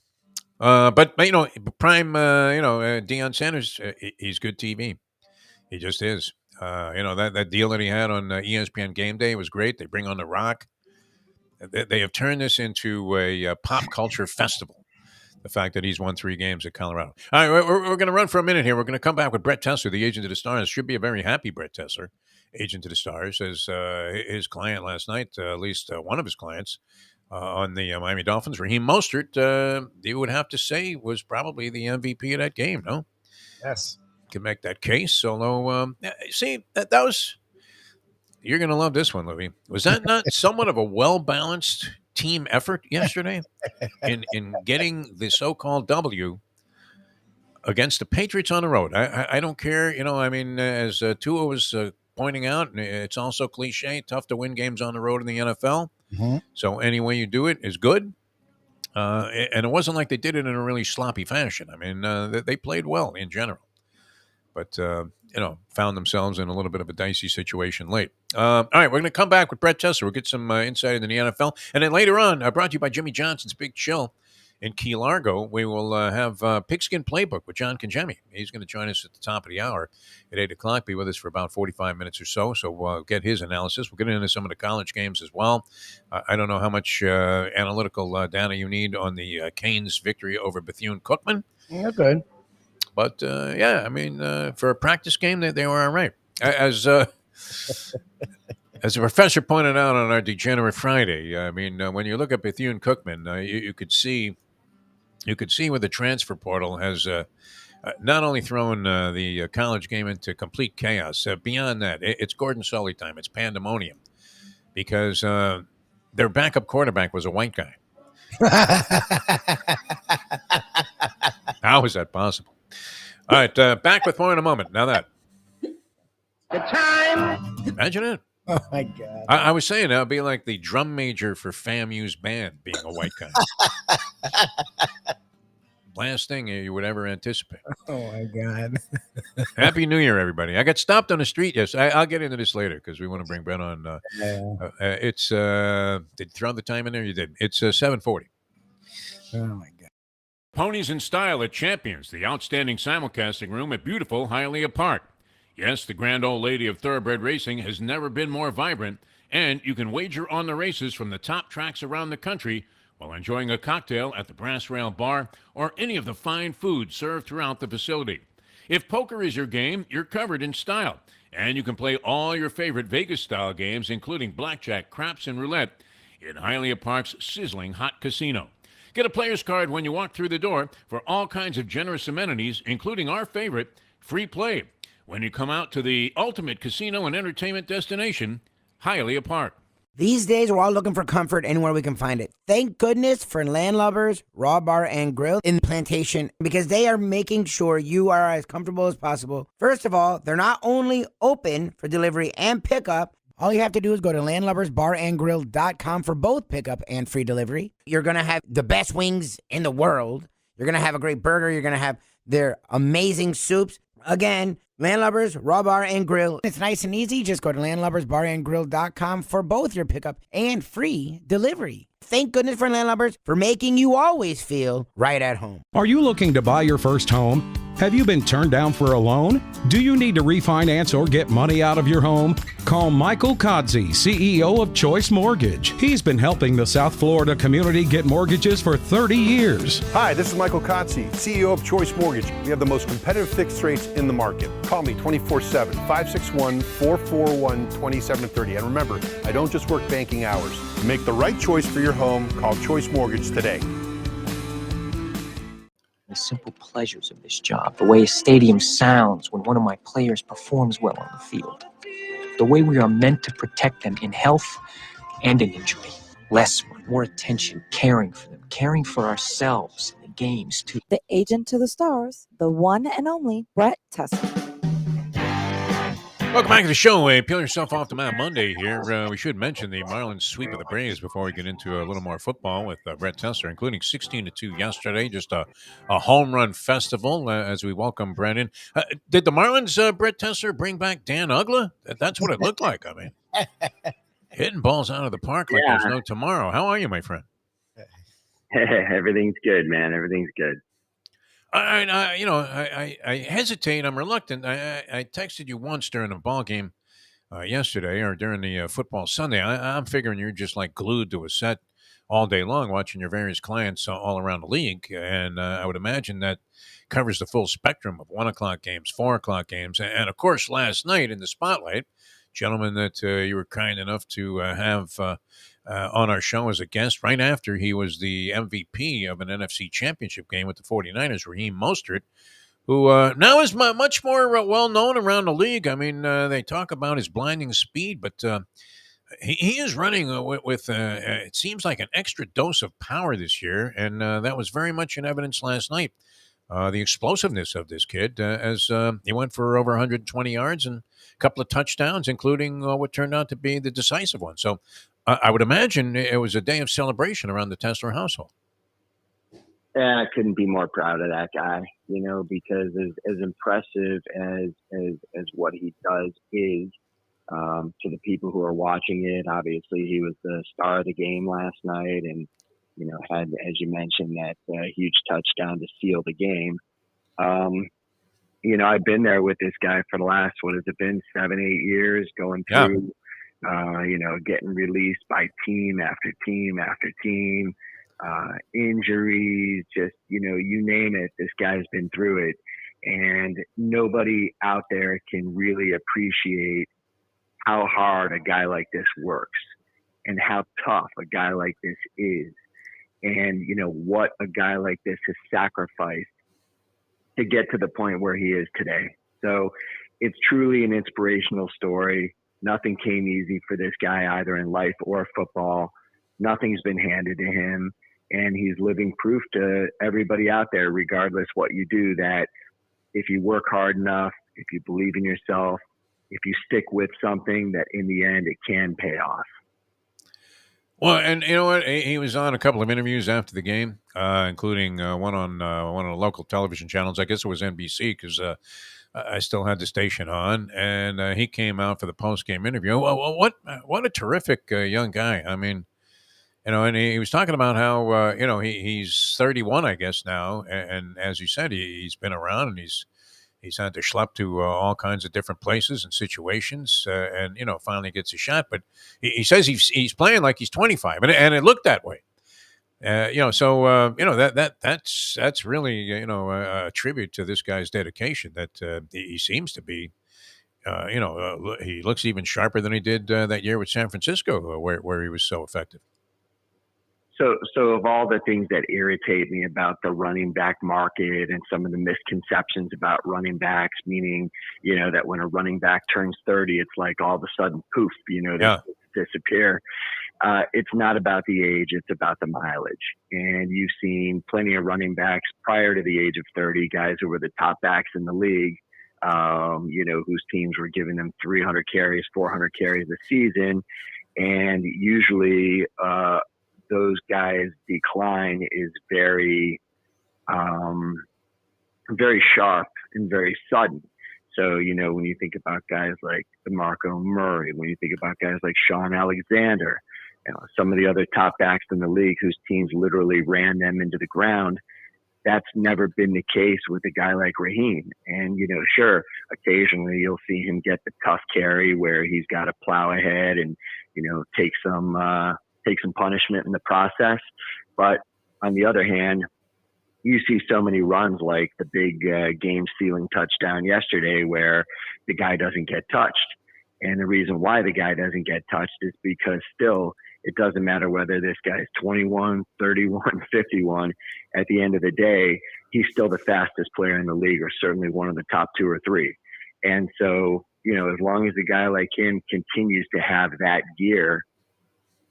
But prime, Deion Sanders, he's good TV. He just is. That deal that he had on ESPN Game Day was great. They bring on The Rock. They have turned this into a pop culture festival. The fact that he's won 3 games at Colorado. All right, we're going to run for a minute here. We're going to come back with Brett Tessler, the agent of the Stars. Should be a very happy Brett Tessler, agent of the Stars, as his client last night, at least one of his clients, on the Miami Dolphins, Raheem Mostert, you would have to say was probably the MVP of that game, no? Yes. Can make that case, although, see, that was, you're going to love this one, Lubie. Was that not somewhat of a well-balanced team effort yesterday in getting the so-called W against the Patriots on the road? I don't care, as Tua was pointing out, and it's also cliche, tough to win games on the road in the NFL. Mm-hmm. So any way you do it is good. And it wasn't like they did it in a really sloppy fashion. I mean, they played well in general. But, found themselves in a little bit of a dicey situation late. All right, we're going to come back with Brett Tessler. We'll get some insight into the NFL. And then later on, brought to you by Jimmy Johnson's Big Chill in Key Largo, we will have Pigskin Playbook with John Congemi. He's going to join us at the top of the hour at 8 o'clock, be with us for about 45 minutes or so. So we'll get his analysis. We'll get into some of the college games as well. I don't know how much analytical data you need on the Canes' victory over Bethune-Cookman. Yeah, good. But, for a practice game, they were all right. As the professor pointed out on our Degenerate Friday, when you look at Bethune-Cookman, you could see where the transfer portal has not only thrown the college game into complete chaos. Beyond that, it's Gordon Sully time. It's pandemonium because their backup quarterback was a white guy. How is that possible? All right, back with more in a moment. Now that. The time. Imagine it. Oh, my God. I was saying that would be like the drum major for FAMU's band being a white guy. Last thing you would ever anticipate. Oh, my God. Happy New Year, everybody. I got stopped on the street. Yes, I'll get into this later because we want to bring Brett on. It's did you throw the time in there? You did. It's 7:40. Oh, my God. Ponies in Style at Champions, the outstanding simulcasting room at beautiful Hialeah Park. Yes, the grand old lady of thoroughbred racing has never been more vibrant, and you can wager on the races from the top tracks around the country while enjoying a cocktail at the Brass Rail Bar or any of the fine food served throughout the facility. If poker is your game, you're covered in style, and you can play all your favorite Vegas-style games, including blackjack, craps, and roulette, in Hialeah Park's sizzling hot casino. Get a player's card when you walk through the door for all kinds of generous amenities, including our favorite, free play, when you come out to the ultimate casino and entertainment destination, Hialeah Park. These days, we're all looking for comfort anywhere we can find it. Thank goodness for Landlubbers Raw Bar and Grill in Plantation, because they are making sure you are as comfortable as possible. First of all, they're not only open for delivery and pickup. All you have to do is go to landlubbersbarandgrill.com for both pickup and free delivery. You're going to have the best wings in the world. You're going to have a great burger. You're going to have their amazing soups. Again, Landlubbers, Raw Bar and Grill. It's nice and easy. Just go to landlubbersbarandgrill.com for both your pickup and free delivery. Thank goodness for landlubbers for making you always feel right at home. Are you looking to buy your first home? Have you been turned down for a loan? Do you need to refinance or get money out of your home? Call Michael Kodsey, CEO of Choice Mortgage. He's been helping the South Florida community get mortgages for 30 years. Hi, this is Michael Kodsey, CEO of Choice Mortgage. We have the most competitive fixed rates in the market. Call me 24/7, 561-441-2730. And remember, I don't just work banking hours. To make the right choice for your home, call Choice Mortgage today. The simple pleasures of this job, the way a stadium sounds when one of my players performs well on the field, the way we are meant to protect them in health and in injury. Less work, more attention, caring for them, caring for ourselves in the games too. The agent to the stars, the one and only Brett Tessler. Welcome back to the show. Peel yourself off the mat Monday here. We should mention the Marlins sweep of the Braves before we get into a little more football with Brett Tessler, including 16-2 yesterday. Just a home run festival as we welcome Brett in. Did the Marlins, Brett Tessler, bring back Dan Ugla? That's what it looked like. I mean, hitting balls out of the park like there's no tomorrow. How are you, my friend? Everything's good, man. Everything's good. I hesitate. I'm reluctant. I texted you once during a ball game yesterday or during the football Sunday. I'm figuring you're just like glued to a set all day long watching your various clients all around the league. And I would imagine that covers the full spectrum of 1 o'clock games, 4 o'clock games. And of course, last night in the spotlight, gentleman that you were kind enough to have on our show as a guest right after he was the MVP of an NFC championship game with the 49ers, Raheem Mostert, who now is much more well-known around the league. I mean, they talk about his blinding speed, but he is running with it seems like an extra dose of power this year, and that was very much in evidence last night. The explosiveness of this kid as he went for over 120 yards and a couple of touchdowns, including what turned out to be the decisive one. So I would imagine it was a day of celebration around the Tessler household. Yeah, I couldn't be more proud of that guy, because as impressive as what he does is to the people who are watching it. Obviously, he was the star of the game last night and, had, as you mentioned, that huge touchdown to seal the game. I've been there with this guy for the last, 7-8 years, going through, getting released by team after team after team, injuries, just, you name it, this guy's been through it. And nobody out there can really appreciate how hard a guy like this works and how tough a guy like this is. And, what a guy like this has sacrificed to get to the point where he is today. So it's truly an inspirational story. Nothing came easy for this guy, either in life or football. Nothing's been handed to him. And he's living proof to everybody out there, regardless what you do, that if you work hard enough, if you believe in yourself, if you stick with something, that in the end, it can pay off. Well, and you know what? He was on a couple of interviews after the game, including one on one of the local television channels. I guess it was NBC because I still had the station on, and he came out for the post-game interview. Well, what a terrific young guy! I mean, and he was talking about how he's 31, I guess now, and as you said, he's been around and he's had to schlep to all kinds of different places and situations, and finally gets a shot. But he says he's playing like he's 25, and it looked that way. That's really a tribute to this guy's dedication. That he seems to be. He looks even sharper than he did that year with San Francisco, where he was so effective. So of all the things that irritate me about the running back market and some of the misconceptions about running backs, meaning, that when a running back turns 30, it's like all of a sudden, poof, they disappear. It's not about the age, it's about the mileage. And you've seen plenty of running backs prior to the age of 30, guys who were the top backs in the league, whose teams were giving them 300 carries, 400 carries a season. And usually, those guys' decline is very, very sharp and very sudden. So, when you think about guys like DeMarco Murray, when you think about guys like Sean Alexander, some of the other top backs in the league whose teams literally ran them into the ground. That's never been the case with a guy like Raheem. And, sure, occasionally you'll see him get the tough carry where he's got to plow ahead and, take some punishment in the process. But on the other hand, you see so many runs like the big game-sealing touchdown yesterday where the guy doesn't get touched. And the reason why the guy doesn't get touched is because still it doesn't matter whether this guy's 21, 31, 51. At the end of the day, he's still the fastest player in the league, or certainly one of the top 2 or 3. And so, as long as a guy like him continues to have that gear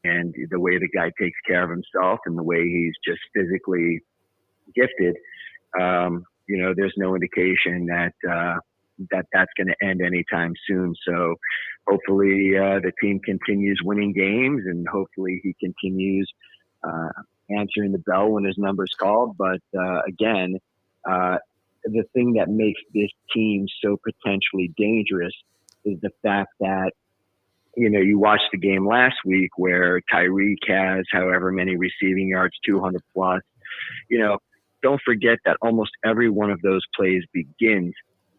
and the way the guy takes care of himself and the way he's just physically gifted, there's no indication that that's going to end anytime soon. So hopefully the team continues winning games, and hopefully he continues answering the bell when his number's called. But again, the thing that makes this team so potentially dangerous is the fact that, you watched the game last week where Tyreek has however many receiving yards, 200 plus. Don't forget that almost every one of those plays begins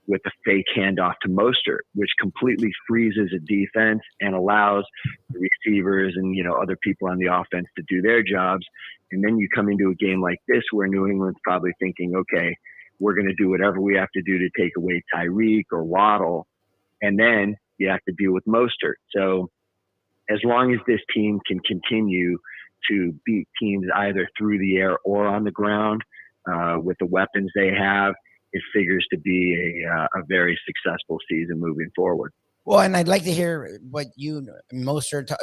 with a fake handoff to Mostert, which completely freezes a defense and allows the receivers and, other people on the offense to do their jobs. And then you come into a game like this where New England's probably thinking, okay, we're going to do whatever we have to do to take away Tyreek or Waddle. And then you have to deal with Mostert. So as long as this team can continue to beat teams either through the air or on the ground with the weapons they have, it figures to be a very successful season moving forward. Well, and I'd like to hear what you, Mostert,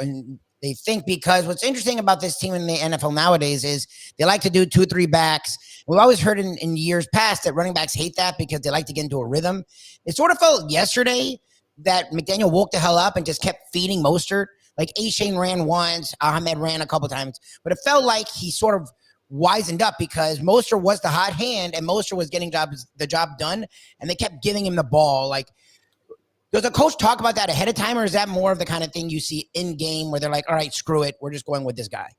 they think, because what's interesting about this team in the NFL nowadays is they like to do 2-3 backs. We've always heard in years past that running backs hate that because they like to get into a rhythm. It sort of felt yesterday that McDaniel woke the hell up and just kept feeding Mostert. Like A-Shane ran once, Ahmed ran a couple times, but it felt like he sort of wisened up because Mostert was the hot hand and Mostert was getting the job done, and they kept giving him the ball. Like, does a coach talk about that ahead of time, or is that more of the kind of thing you see in game where they're like, all right, screw it, we're just going with this guy?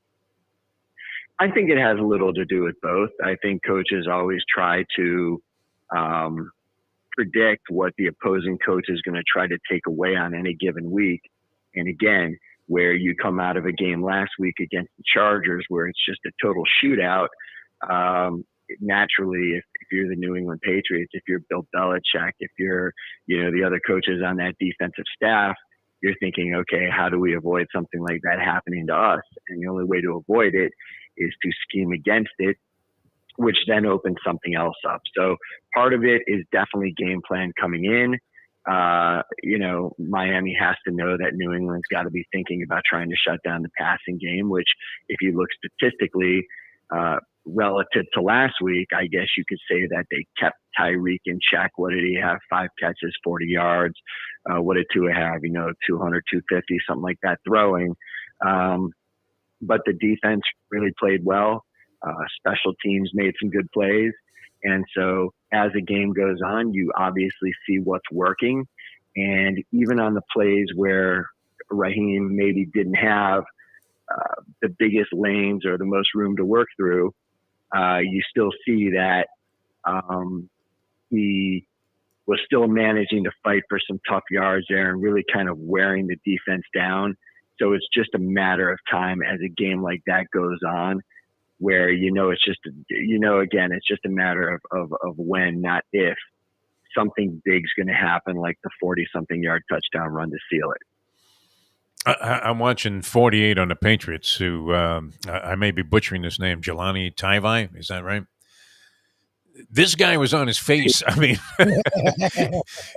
I think it has a little to do with both. I think coaches always try to predict what the opposing coach is going to try to take away on any given week. And again, where you come out of a game last week against the Chargers where it's just a total shootout, naturally, if you're the New England Patriots, if you're Bill Belichick, if you're, the other coaches on that defensive staff, you're thinking, okay, how do we avoid something like that happening to us? And the only way to avoid it is to scheme against it, which then opens something else up. So part of it is definitely game plan coming in. Miami has to know that New England's got to be thinking about trying to shut down the passing game, which if you look statistically, relative to last week, I guess you could say that they kept Tyreek in check. What did he have? 5 catches, 40 yards. What did Tua have? 200, 250, something like that throwing. But the defense really played well. Special teams made some good plays. And so as the game goes on, you obviously see what's working. And even on the plays where Raheem maybe didn't have the biggest lanes or the most room to work through, you still see that he was still managing to fight for some tough yards there and really kind of wearing the defense down. So it's just a matter of time as a game like that goes on, where it's just it's just a matter of when, not if, something big's going to happen, like the 40-something yard touchdown run to seal it. I'm watching 48 on the Patriots, who I may be butchering this name, Jelani Tavai. Is that right? This guy was on his face. I mean,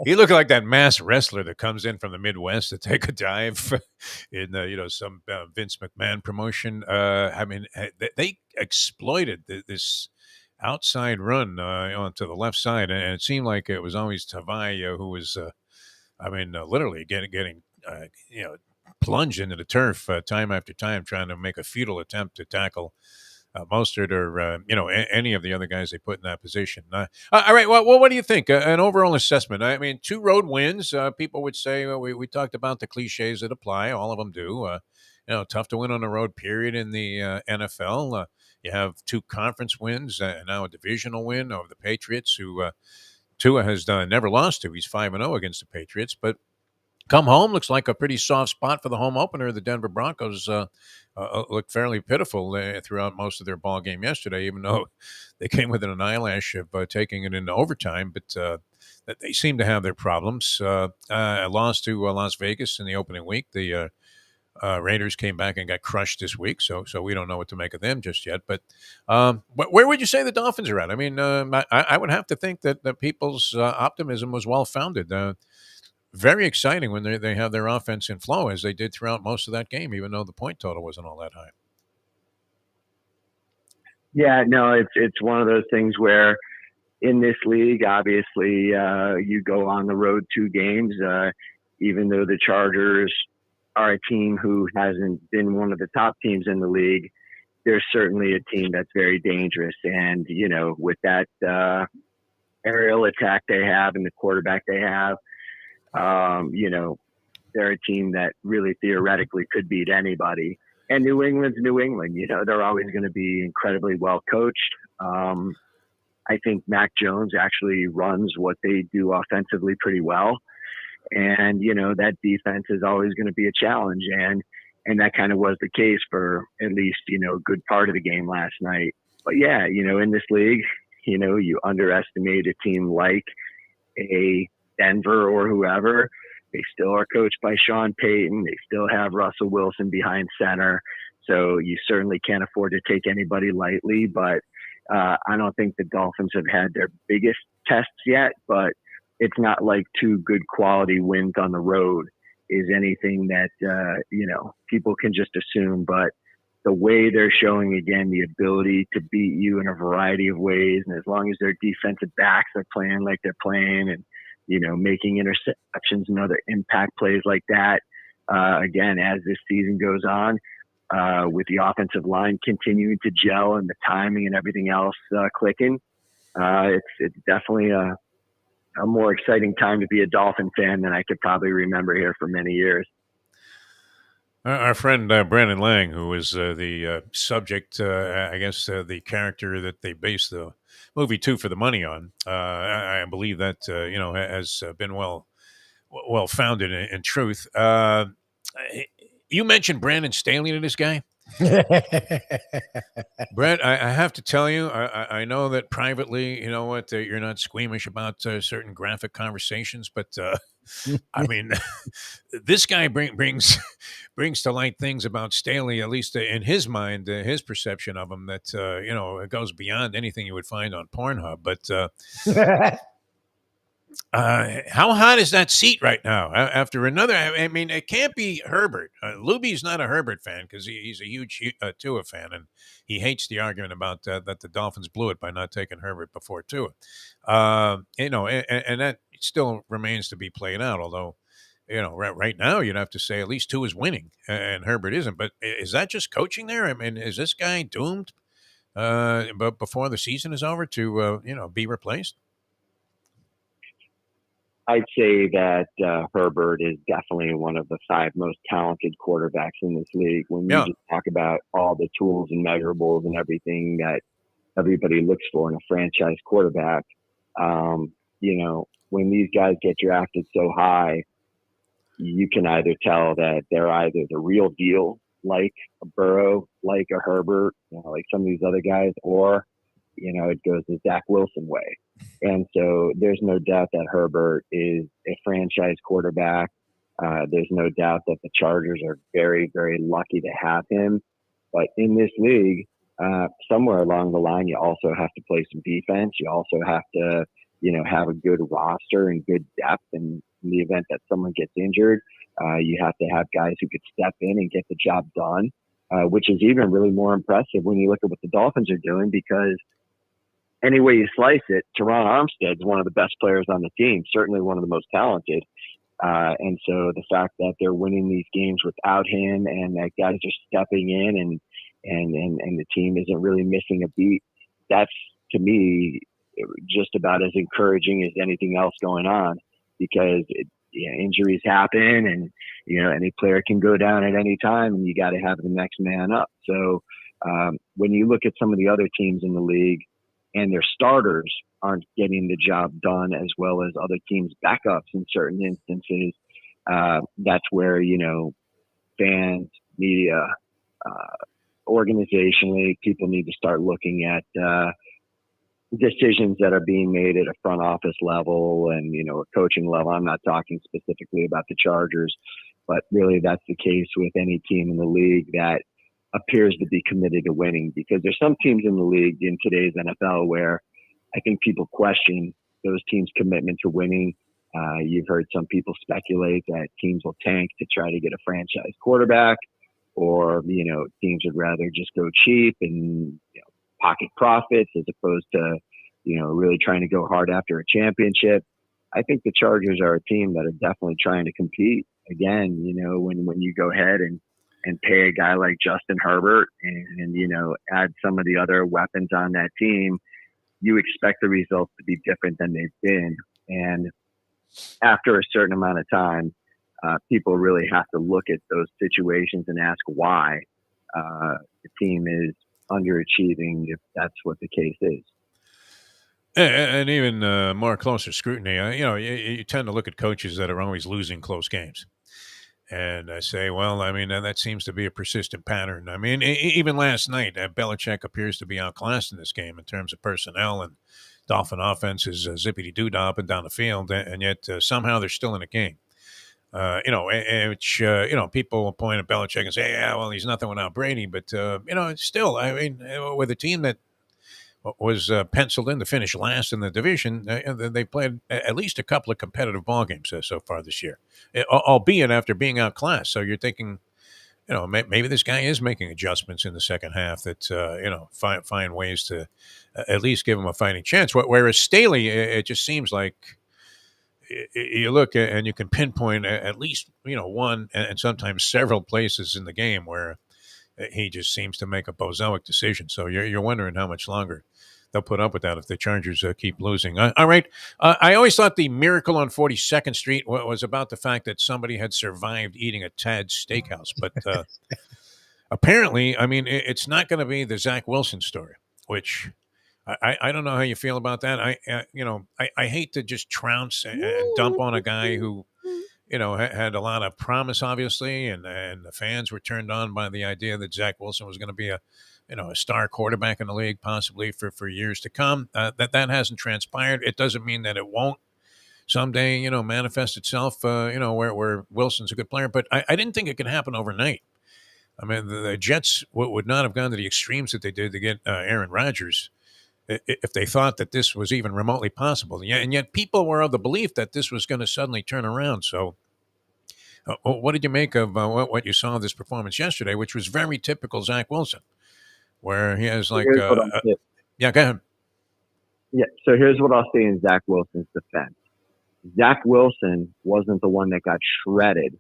he looked like that masked wrestler that comes in from the Midwest to take a dive in, some Vince McMahon promotion. They exploited this outside run onto the left side, and it seemed like it was always Tavai who was, literally getting plunged into the turf time after time, trying to make a futile attempt to tackle Mostert or any of the other guys they put in that position. All right, well, what do you think? An overall assessment. I mean, 2 road wins. People would say we talked about the cliches that apply. All of them do. tough to win on the road, period, in the NFL. You have 2 conference wins and now a divisional win over the Patriots, who Tua has never lost to. He's 5-0 against the Patriots, but come home looks like a pretty soft spot for the home opener. The Denver Broncos looked fairly pitiful throughout most of their ball game yesterday, even though they came within an eyelash of taking it into overtime. But they seem to have their problems. A loss to Las Vegas in the opening week. The Raiders came back and got crushed this week, so we don't know what to make of them just yet. But where would you say the Dolphins are at? I mean, I would have to think that people's optimism was well founded. Very exciting when they have their offense in flow, as they did throughout most of that game, even though the point total wasn't all that high. Yeah, no, it's one of those things where in this league, obviously, you go on the road 2 games, even though the Chargers are a team who hasn't been one of the top teams in the league. They're certainly a team that's very dangerous. And, with that aerial attack they have and the quarterback they have, they're a team that really theoretically could beat anybody. And New England's New England. They're always going to be incredibly well coached. I think Mac Jones actually runs what they do offensively pretty well. And, that defense is always going to be a challenge. And that kind of was the case for at least, a good part of the game last night. But yeah, in this league, you underestimate a team like a Denver or whoever. They still are coached by Sean Payton. They still have Russell Wilson behind center. So you certainly can't afford to take anybody lightly. But I don't think the Dolphins have had their biggest tests yet. But it's not like 2 good quality wins on the road is anything that, people can just assume. But the way they're showing, again, the ability to beat you in a variety of ways, and as long as their defensive backs are playing like they're playing and, making interceptions and other impact plays like that, again, as this season goes on, with the offensive line continuing to gel and the timing and everything else clicking, it's definitely a more exciting time to be a Dolphin fan than I could probably remember here for many years. Our friend Brandon Lang, who was the subject, I guess the character that they based the movie 2 for the Money on, I believe that has been well founded in truth. You mentioned Brandon Staley to this guy. Brett, I have to tell you, I know that privately, you're not squeamish about certain graphic conversations, but I mean, this guy brings to light things about Staley, at least in his mind, his perception of him, that it goes beyond anything you would find on Pornhub. But how hot is that seat right now? After another, I mean, it can't be Herbert. Lubie's not a Herbert fan because he's a huge Tua fan, and he hates the argument about that the Dolphins blew it by not taking Herbert before Tua. And that still remains to be played out. Although, right now you'd have to say at least Tua is winning and Herbert isn't. But is that just coaching there? I mean, is this guy doomed? But before the season is over to be replaced? I'd say that Herbert is definitely one of the 5 most talented quarterbacks in this league. When you just talk about all the tools and measurables and everything that everybody looks for in a franchise quarterback, when these guys get drafted so high, you can either tell that they're either the real deal, like a Burrow, like a Herbert, like some of these other guys, or, it goes the Zach Wilson way. And so there's no doubt that Herbert is a franchise quarterback. There's no doubt that the Chargers are very, very lucky to have him. But in this league, somewhere along the line, you also have to play some defense. You also have to, have a good roster and good depth. And in the event that someone gets injured, you have to have guys who could step in and get the job done, which is even really more impressive when you look at what the Dolphins are doing, because any way you slice it, Teron Armstead's one of the best players on the team, certainly one of the most talented. And so the fact that they're winning these games without him and that guys are stepping in and the team isn't really missing a beat, that's, to me, just about as encouraging as anything else going on, because injuries happen, and any player can go down at any time, and you got to have the next man up. So when you look at some of the other teams in the league, and their starters aren't getting the job done as well as other teams' backups in certain instances, that's where fans, media, organizationally, people need to start looking at decisions that are being made at a front office level and, a coaching level. I'm not talking specifically about the Chargers, but really that's the case with any team in the league that appears to be committed to winning, because there's some teams in the league in today's NFL where I think people question those teams' commitment to winning. You've heard some people speculate that teams will tank to try to get a franchise quarterback, or, teams would rather just go cheap and pocket profits as opposed to, really trying to go hard after a championship. I think the Chargers are a team that are definitely trying to compete. Again, when you go ahead and pay a guy like Justin Herbert and add some of the other weapons on that team, you expect the results to be different than they've been. And after a certain amount of time, people really have to look at those situations and ask why the team is underachieving, if that's what the case is. And even more closer scrutiny, you tend to look at coaches that are always losing close games. And I say, well, I mean, that seems to be a persistent pattern. I mean, even last night, Belichick appears to be outclassed in this game in terms of personnel, and Dolphin offense is zippity-doo-dah up and down the field, and yet somehow they're still in a game. Which people point at Belichick and say, yeah, well, he's nothing without Brady. But, still, I mean, with a team that was penciled in to finish last in the division, they played at least a couple of competitive ball games so far this year, albeit after being outclassed. So you're thinking, maybe this guy is making adjustments in the second half that, find ways to at least give him a fighting chance. Whereas Staley, it just seems like you look at, and you can pinpoint at least, one and sometimes several places in the game where he just seems to make a bozoic decision. So you're wondering how much longer they'll put up with that if the Chargers keep losing. All right. I always thought the miracle on 42nd Street was about the fact that somebody had survived eating at Tad's Steakhouse. But apparently, I mean, it's not going to be the Zach Wilson story, which I don't know how you feel about that. I hate to just trounce and dump on a guy who, had a lot of promise, obviously, and the fans were turned on by the idea that Zach Wilson was going to be a star quarterback in the league, possibly for years to come. That hasn't transpired. It doesn't mean that it won't someday, manifest itself, where Wilson's a good player. But I didn't think it could happen overnight. I mean, the Jets would not have gone to the extremes that they did to get Aaron Rodgers if they thought that this was even remotely possible. And yet people were of the belief that this was going to suddenly turn around. So what did you make of what you saw of this performance yesterday, which was very typical Zach Wilson, where he has like, yeah, go ahead. Yeah. So here's what I'll say in Zach Wilson's defense. Zach Wilson wasn't the one that got shredded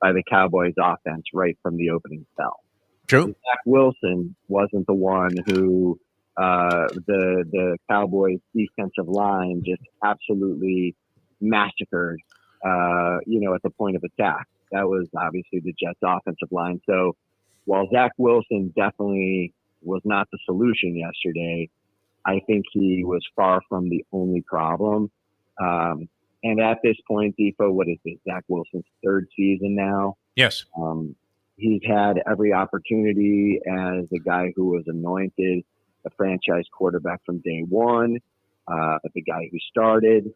by the Cowboys offense right from the opening spell. True. Zach Wilson wasn't the one who, the Cowboys defensive line just absolutely massacred, at the point of attack. That was obviously the Jets offensive line. So while Zach Wilson definitely was not the solution yesterday, I think he was far from the only problem. And at this point, Defo, what is this? Zach Wilson's third season now. Yes. He's had every opportunity as a guy who was anointed a franchise quarterback from day one, the guy who started,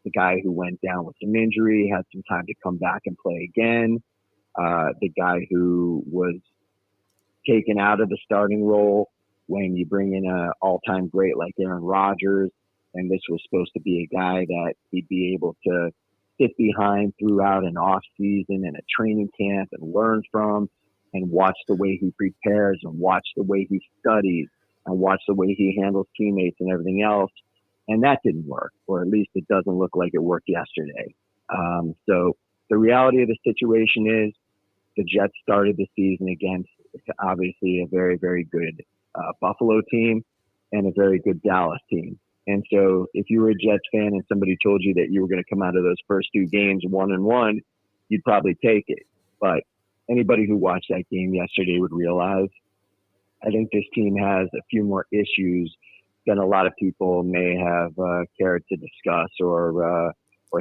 the guy who went down with some injury, had some time to come back and play again, the guy who was taken out of the starting role when you bring in an all-time great like Aaron Rodgers, and this was supposed to be a guy that he'd be able to sit behind throughout an off-season and a training camp and learn from and watch the way he prepares and watch the way he studies and watch the way he handles teammates and everything else. And that didn't work, or at least it doesn't look like it worked yesterday. So the reality of the situation is the Jets started the season against obviously a very, very good Buffalo team and a very good Dallas team. And so if you were a Jets fan and somebody told you that you were going to come out of those first 2 games 1-1, you'd probably take it. But anybody who watched that game yesterday would realize I think this team has a few more issues than a lot of people may have cared to discuss or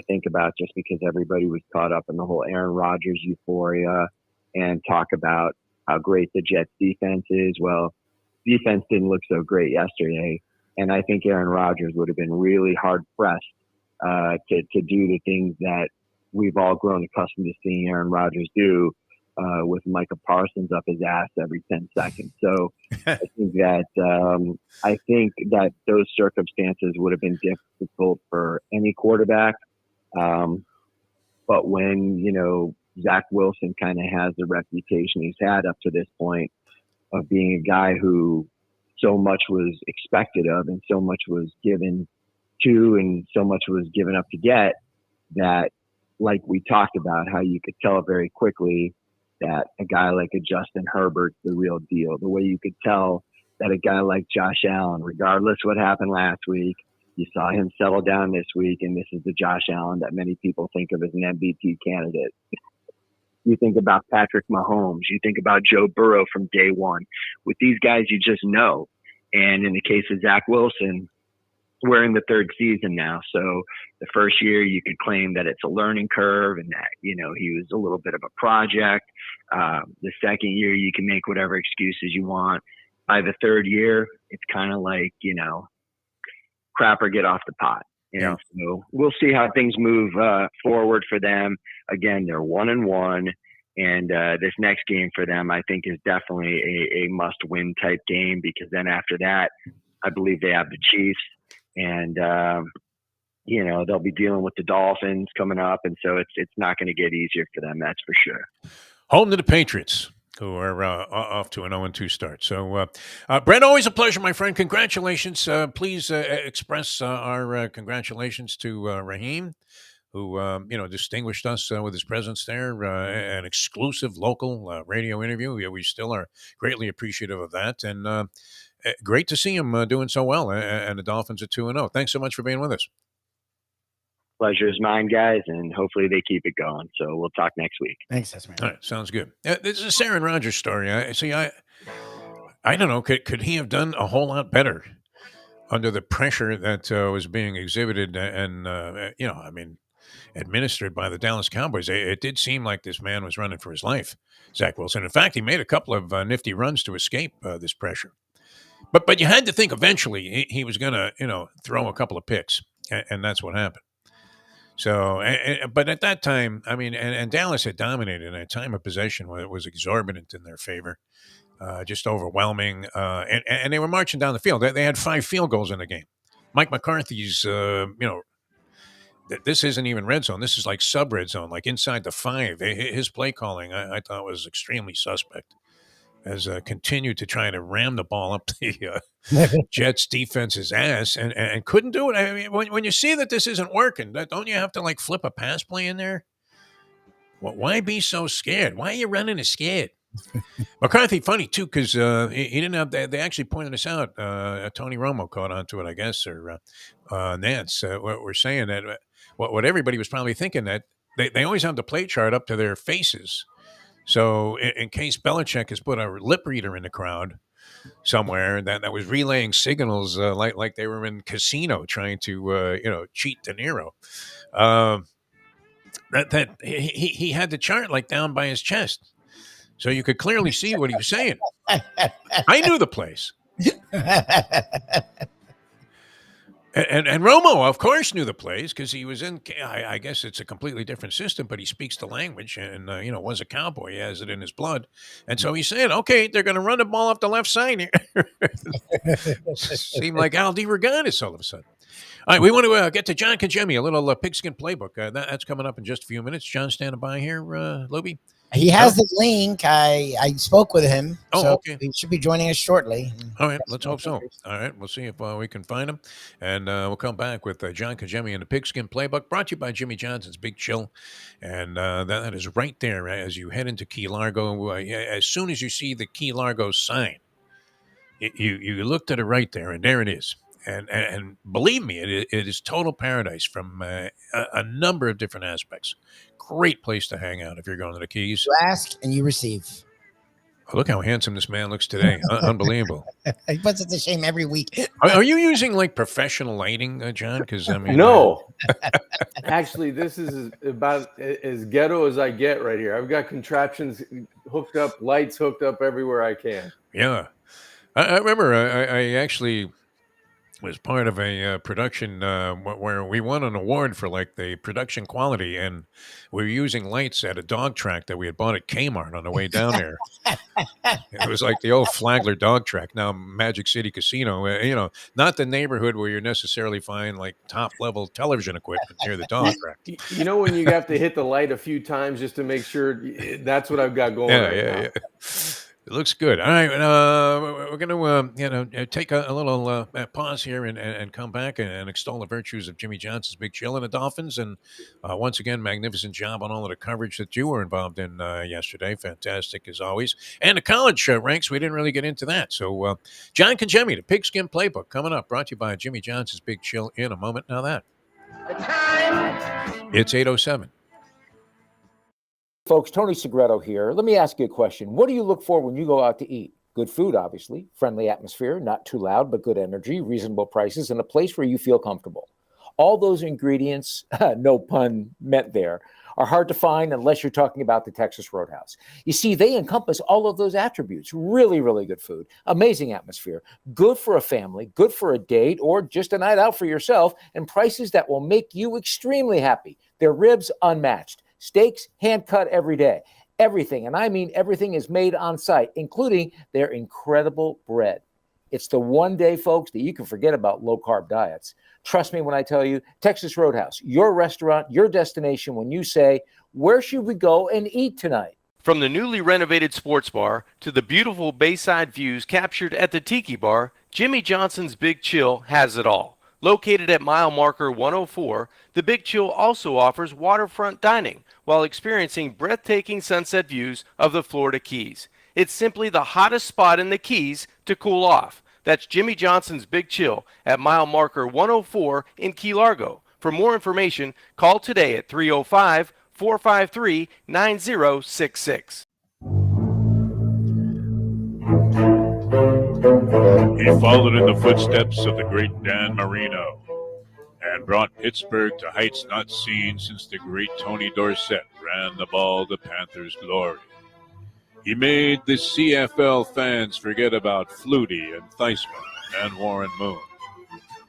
think about, just because everybody was caught up in the whole Aaron Rodgers euphoria and talk about how great the Jets defense is. Well, defense didn't look so great yesterday. And I think Aaron Rodgers would have been really hard pressed to do the things that we've all grown accustomed to seeing Aaron Rodgers do with Micah Parsons up his ass every 10 seconds. So I think that those circumstances would have been difficult for any quarterback. But when, Zach Wilson kind of has the reputation he's had up to this point of being a guy who so much was expected of and so much was given to and so much was given up to get, that, like we talked about, how you could tell very quickly that a guy like a Justin Herbert's the real deal. The way you could tell that a guy like Josh Allen, regardless what happened last week, you saw him settle down this week, and this is the Josh Allen that many people think of as an MVP candidate. You think about Patrick Mahomes. You think about Joe Burrow from day one. With these guys, you just know. And in the case of Zach Wilson, we're in the 3rd season now. So the first year you could claim that it's a learning curve and that, he was a little bit of a project. The second year you can make whatever excuses you want. By the 3rd year, it's kind of like, crap or get off the pot. And so we'll see how things move forward for them. Again, they're 1-1. And this next game for them, I think, is definitely a must-win type game, because then after that, I believe they have the Chiefs. And, they'll be dealing with the Dolphins coming up. And so it's not going to get easier for them, that's for sure. Home to the Patriots, who are off to an 0-2 start. So, Brett, always a pleasure, my friend. Congratulations. Please express our congratulations to Raheem, who, distinguished us with his presence there, an exclusive local radio interview. We still are greatly appreciative of that. And great to see him doing so well. And the Dolphins are 2-0. Thanks so much for being with us. Pleasure is mine, guys, and hopefully they keep it going. So we'll talk next week. Thanks, that's man. All right, sounds good. This is a Aaron Rodgers story. I don't know. Could he have done a whole lot better under the pressure that was being exhibited and administered by the Dallas Cowboys? It did seem like this man was running for his life, Zach Wilson. In fact, he made a couple of nifty runs to escape this pressure. But you had to think eventually he was going to throw a couple of picks, and that's what happened. So, but at that time, and Dallas had dominated, and time of possession was exorbitant in their favor, just overwhelming. And they were marching down the field. They had 5 field goals in the game. Mike McCarthy's, this isn't even red zone. This is like sub-red zone, like inside the 5. His play calling, I thought, was extremely suspect, as continued to try to ram the ball up the Jets defense's ass and couldn't do it. I mean, when you see that this isn't working, don't you have to flip a pass play in there? Well, why be so scared? Why are you running as scared? McCarthy, funny too, because he didn't have. They actually pointed this out. Tony Romo caught onto it, I guess, or Nance. We're saying that what everybody was probably thinking, that they always have the play chart up to their faces. So in case Belichick has put a lip reader in the crowd somewhere that was relaying signals like they were in casino trying to cheat De Niro, that he had the chart down by his chest, so you could clearly see what he was saying. I knew the place. And Romo, of course, knew the plays because he was in. I guess it's a completely different system, but he speaks the language and was a cowboy. He has it in his blood, and so he's saying, "Okay, they're going to run the ball off the left side here." Seemed like Aldi Reganis all of a sudden. All right, we want to get to John Congemi, a little pigskin playbook. That's coming up in just a few minutes. John, standing by here, Lubie. He has the link. I spoke with him. So okay. He should be joining us shortly. All right, let's hope so. All right, we'll see if we can find him. And we'll come back with John Congemi and the Pigskin Playbook, brought to you by Jimmy Johnson's Big Chill. And that is right there as you head into Key Largo. As soon as you see the Key Largo sign, you look to the right there, and there it is. And believe me, it is total paradise from a number of different aspects. Great place to hang out if you're going to the Keys. You ask and you receive. Oh, look how handsome this man looks today. Unbelievable. He puts it to shame every week. Are you using like professional lighting, John? Because I mean, no. Actually, this is about as ghetto as I get right here. I've got contraptions hooked up, lights hooked up everywhere I can. Yeah. I remember I actually was part of a production where we won an award for like the production quality, and we were using lights at a dog track that we had bought at Kmart on the way down there. It was like the old Flagler dog track, now Magic City Casino. Not the neighborhood where you necessarily find like top level television equipment near the dog track. You know when you have to hit the light a few times just to make sure? That's what I've got going. Yeah. It looks good. All right, we're going to take a little pause here and come back and extol the virtues of Jimmy Johnson's Big Chill and the Dolphins. And once again, magnificent job on all of the coverage that you were involved in yesterday. Fantastic as always. And the college ranks, we didn't really get into that. So John Congemi, the Pigskin Playbook, coming up, brought to you by Jimmy Johnson's Big Chill in a moment. Now that. The time. It's 8:07. Folks, Tony Segreto here. Let me ask you a question. What do you look for when you go out to eat? Good food, obviously, friendly atmosphere, not too loud, but good energy, reasonable prices, and a place where you feel comfortable. All those ingredients, no pun meant there, are hard to find unless you're talking about the Texas Roadhouse. You see, they encompass all of those attributes. Really, really good food, amazing atmosphere, good for a family, good for a date, or just a night out for yourself, and prices that will make you extremely happy. Their ribs unmatched. Steaks hand-cut every day. Everything, and I mean everything, is made on site, including their incredible bread. It's the one day, folks, that you can forget about low-carb diets. Trust me when I tell you, Texas Roadhouse, your restaurant, your destination when you say, where should we go and eat tonight? From the newly renovated sports bar to the beautiful bayside views captured at the Tiki Bar, Jimmy Johnson's Big Chill has it all. Located at mile marker 104, the Big Chill also offers waterfront dining while experiencing breathtaking sunset views of the Florida Keys. It's simply the hottest spot in the Keys to cool off. That's Jimmy Johnson's Big Chill at mile marker 104 in Key Largo. For more information, call today at 305-453-9066. He followed in the footsteps of the great Dan Marino and brought Pittsburgh to heights not seen since the great Tony Dorsett ran the ball to Panthers' glory. He made the CFL fans forget about Flutie and Theismann and Warren Moon.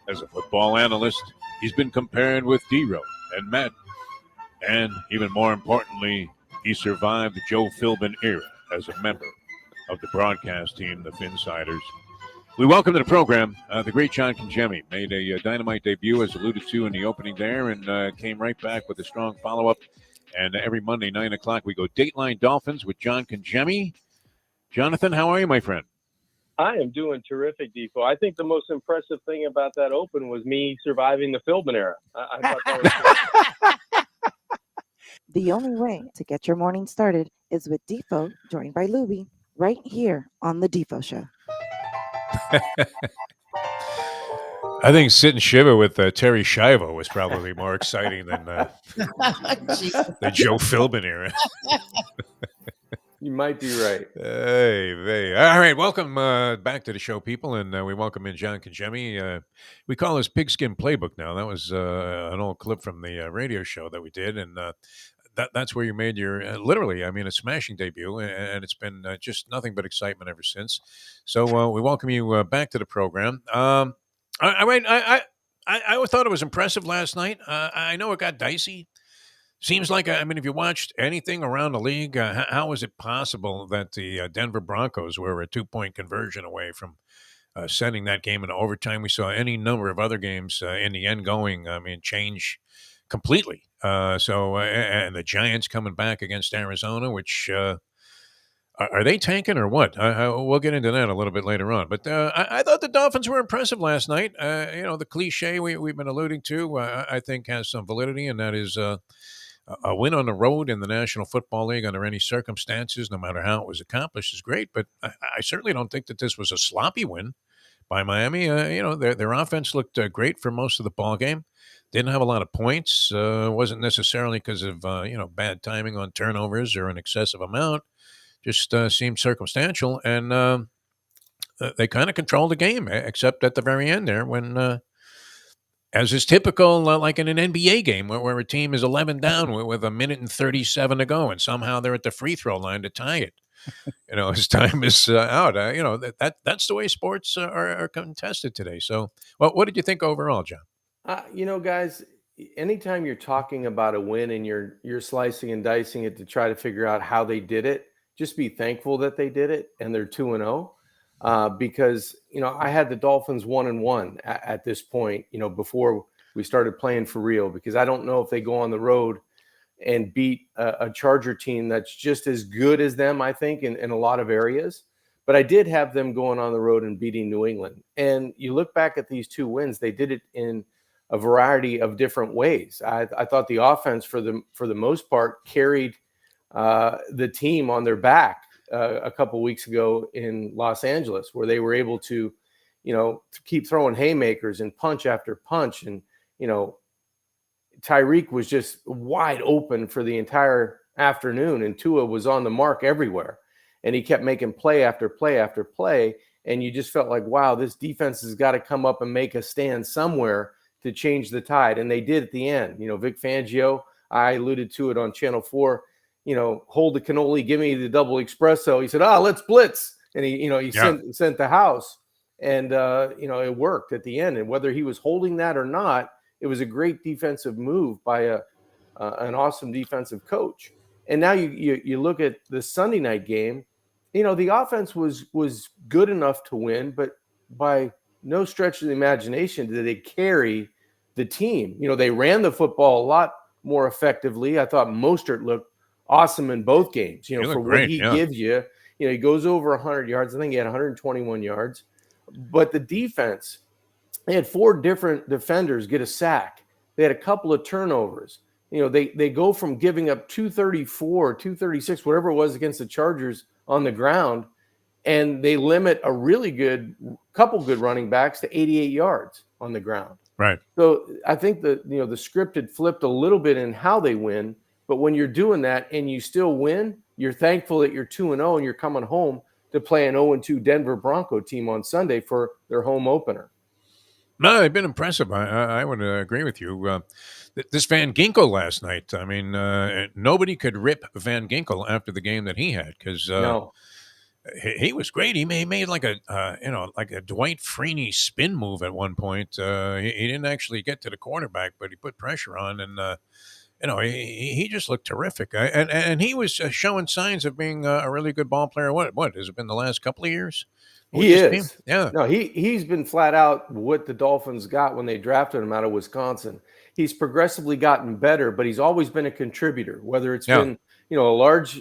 As a football analyst, he's been compared with D-Row and Madden. And even more importantly, he survived the Joe Philbin era as a member of the broadcast team, the Finsiders. We welcome to the program the great John Congemi. Made a dynamite debut, as alluded to in the opening there, and came right back with a strong follow-up. And every Monday, 9 o'clock, we go Dateline Dolphins with John Congemi. Jonathan, how are you, my friend? I am doing terrific, Defo. I think the most impressive thing about that open was me surviving the Philbin era. I thought that was The only way to get your morning started is with Defo, joined by Lubie, right here on the Defo Show. I think Sit and Shiver with Terry Schiavo was probably more exciting than the Joe Philbin era. You might be right. Hey. All right, welcome back to the show, people, and we welcome in John Congemi. We call this Pigskin Playbook now. That was an old clip from the radio show that we did, and that's where you made your literally, I mean, a smashing debut, and it's been just nothing but excitement ever since. So we welcome you back to the program. I thought it was impressive last night. I know it got dicey. Seems like, I mean, if you watched anything around the league, how is it possible that the Denver Broncos were a 2-point conversion away from sending that game into overtime? We saw any number of other games in the end going, change completely. And the Giants coming back against Arizona, which are they tanking or what? We'll get into that a little bit later on. But I thought the Dolphins were impressive last night. The cliche we've been alluding to, I think has some validity, and that is a win on the road in the National Football League under any circumstances, no matter how it was accomplished, is great. But I certainly don't think that this was a sloppy win by Miami. Their offense looked great for most of the ball game. Didn't have a lot of points. Wasn't necessarily because of bad timing on turnovers or an excessive amount. Just seemed circumstantial, and they kind of controlled the game, except at the very end there when. As is typical, like in an NBA game where a team is 11 down with a minute and 37 to go, and somehow they're at the free throw line to tie it. As time is out. That's the way sports are contested today. So, what did you think overall, John? Guys, anytime you're talking about a win and you're slicing and dicing it to try to figure out how they did it, just be thankful that they did it and they're 2-0. Because I had the Dolphins 1-1 at this point, before we started playing for real, because I don't know if they go on the road and beat a Charger team that's just as good as them, I think, in a lot of areas. But I did have them going on the road and beating New England. And you look back at these 2 wins, they did it in a variety of different ways. I thought the offense, for the most part, carried the team on their back. A couple weeks ago in Los Angeles, where they were able to keep throwing haymakers and punch after punch. And, Tyreek was just wide open for the entire afternoon, and Tua was on the mark everywhere. And he kept making play after play after play. And you just felt like, wow, this defense has got to come up and make a stand somewhere to change the tide. And they did at the end. Vic Fangio, I alluded to it on Channel 4, hold the cannoli, give me the double espresso. He said, let's blitz. And he sent the house, and it worked at the end. And whether he was holding that or not, it was a great defensive move by an awesome defensive coach. And now you look at the Sunday night game, the offense was good enough to win, but by no stretch of the imagination did they carry the team. They ran the football a lot more effectively. I thought Mostert looked awesome in both games, for what he gives you. He goes over 100 yards. I think he had 121 yards. But the defense, they had 4 different defenders get a sack. They had a couple of turnovers. They go from giving up 234, 236, whatever it was against the Chargers on the ground, and they limit a really couple good running backs to 88 yards on the ground. Right. So I think the script had flipped a little bit in how they win. But when you're doing that and you still win, you're thankful that you're 2-0 and you're coming home to play an 0-2 Denver Bronco team on Sunday for their home opener. No, they've been impressive. I would agree with you. This Van Ginkel last night, I mean, nobody could rip Van Ginkel after the game that he had, because he was great. He made like a Dwight Freeney spin move at one point. He didn't actually get to the quarterback, but he put pressure on, and he just looked terrific. And he was showing signs of being a really good ball player. What has it been the last couple of years? He is. Yeah. No, he's been flat out what the Dolphins got when they drafted him out of Wisconsin. He's progressively gotten better, but he's always been a contributor, whether it's been, a large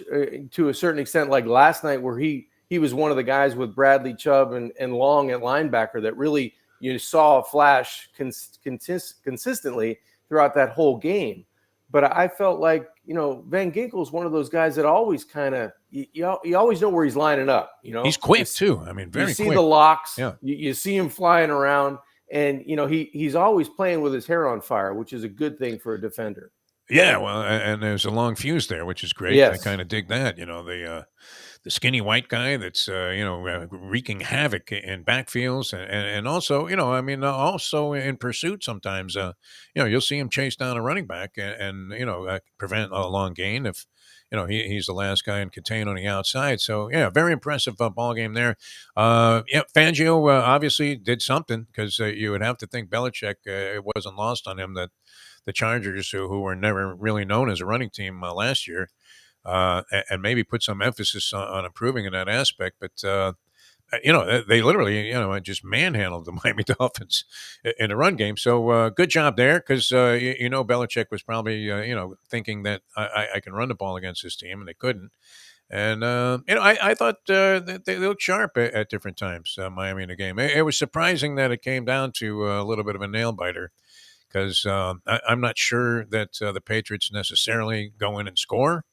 to a certain extent, like last night where he was one of the guys with Bradley Chubb and Long at linebacker that really you saw a flash consistently throughout that whole game. But I felt like, Van Ginkel is one of those guys that always kind of, you always know where he's lining up. He's quick too. I mean, very quick. You see the locks. Yeah. You see him flying around, and he's always playing with his hair on fire, which is a good thing for a defender. Yeah, well, and there's a long fuse there, which is great. Yes. I kind of dig that. The skinny white guy that's wreaking havoc in backfields, and also also in pursuit sometimes. You'll see him chase down a running back and prevent a long gain if he's the last guy and contain on the outside. So yeah, very impressive ball game there. Fangio obviously did something, because you would have to think Belichick, it wasn't lost on him that the Chargers, who were never really known as a running team last year, and maybe put some emphasis on improving in that aspect. But, they literally, just manhandled the Miami Dolphins in the run game. So good job there, because, Belichick was probably, thinking that I can run the ball against this team, and they couldn't. And, I thought that they looked sharp at different times, Miami in the game. It was surprising that it came down to a little bit of a nail-biter, because I'm not sure that the Patriots necessarily go in and score.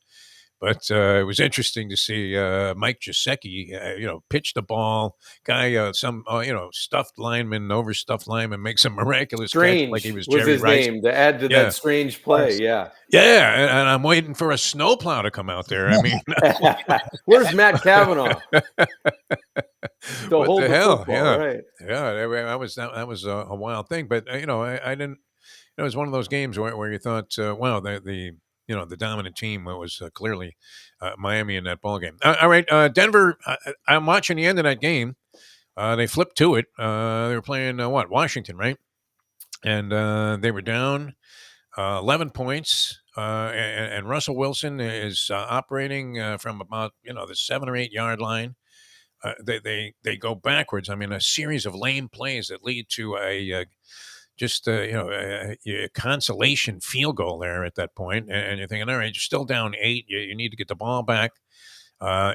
But it was interesting to see Mike Gesicki, pitch the ball. Guy, some stuffed lineman, overstuffed lineman, makes a miraculous catch like he Strange was was Jerry his Rice. name to add to Yeah. that strange play. Yeah. Yeah, and I'm waiting for a snowplow to come out there. I mean, Where's Matt Kavanaugh? what hold the the hell? football, Yeah, right. yeah, that was a wild thing. But I didn't. It was one of those games where you thought, wow, the dominant team was clearly Miami in that ball game. All right, Denver. I'm watching the end of that game. They flipped to it. They were playing Washington, right? And they were down 11 points. And Russell Wilson is operating from about the 7 or 8 yard line. They go backwards. I mean, a series of lame plays that lead to a consolation field goal there at that point. And you're thinking, all right, you're still down 8. You need to get the ball back.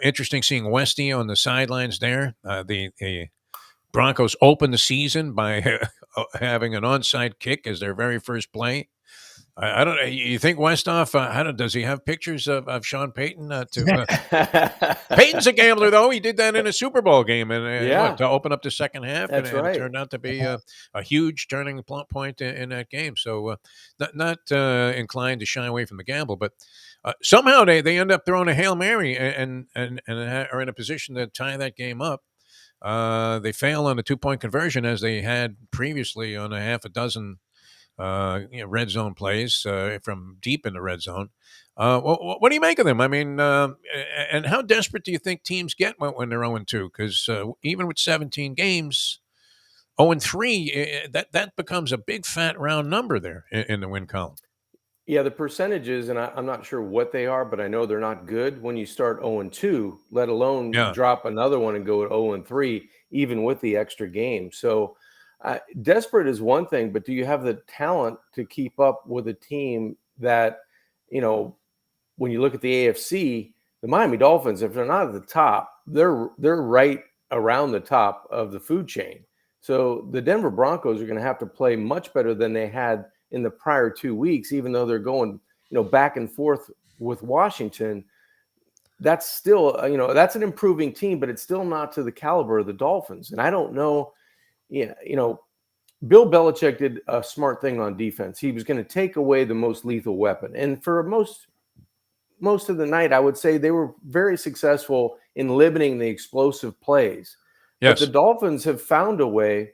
Interesting seeing Westy on the sidelines there. The Broncos opened the season by having an onside kick as their very first play. I don't know. You think Westhoff, does he have pictures of Sean Payton? Payton's a gambler, though. He did that in a Super Bowl game and to open up the second half. That's and right. It turned out to be a huge turning point in that game. So not inclined to shy away from the gamble. But somehow they end up throwing a Hail Mary and are in a position to tie that game up. They fail on a 2-point conversion as they had previously on a half a dozen red zone plays from deep in the red zone. What do you make of them? I mean, and how desperate do you think teams get when they're 0-2? Because even with 17 games, 0-3, that becomes a big fat round number there in the win column. Yeah, the percentages, and I'm not sure what they are, but I know they're not good when you start 0-2, let alone drop another one and go at 0-3, even with the extra game. So desperate is one thing, but do you have the talent to keep up with a team that, when you look at the AFC, the Miami Dolphins, if they're not at the top, they're right around the top of the food chain. So the Denver Broncos are going to have to play much better than they had in the prior 2 weeks, even though they're going, back and forth with Washington. That's still, that's an improving team, but it's still not to the caliber of the Dolphins. And I don't know, Bill Belichick did a smart thing on defense. He was going to take away the most lethal weapon. And for most of the night, I would say they were very successful in limiting the explosive plays. Yes. But the Dolphins have found a way,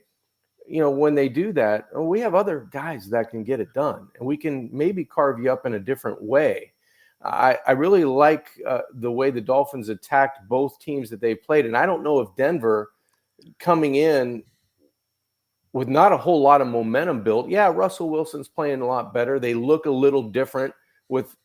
when they do that, we have other guys that can get it done, and we can maybe carve you up in a different way. I really like the way the Dolphins attacked both teams that they played. And I don't know if Denver coming in with not a whole lot of momentum built. Yeah, Russell Wilson's playing a lot better. They look a little different with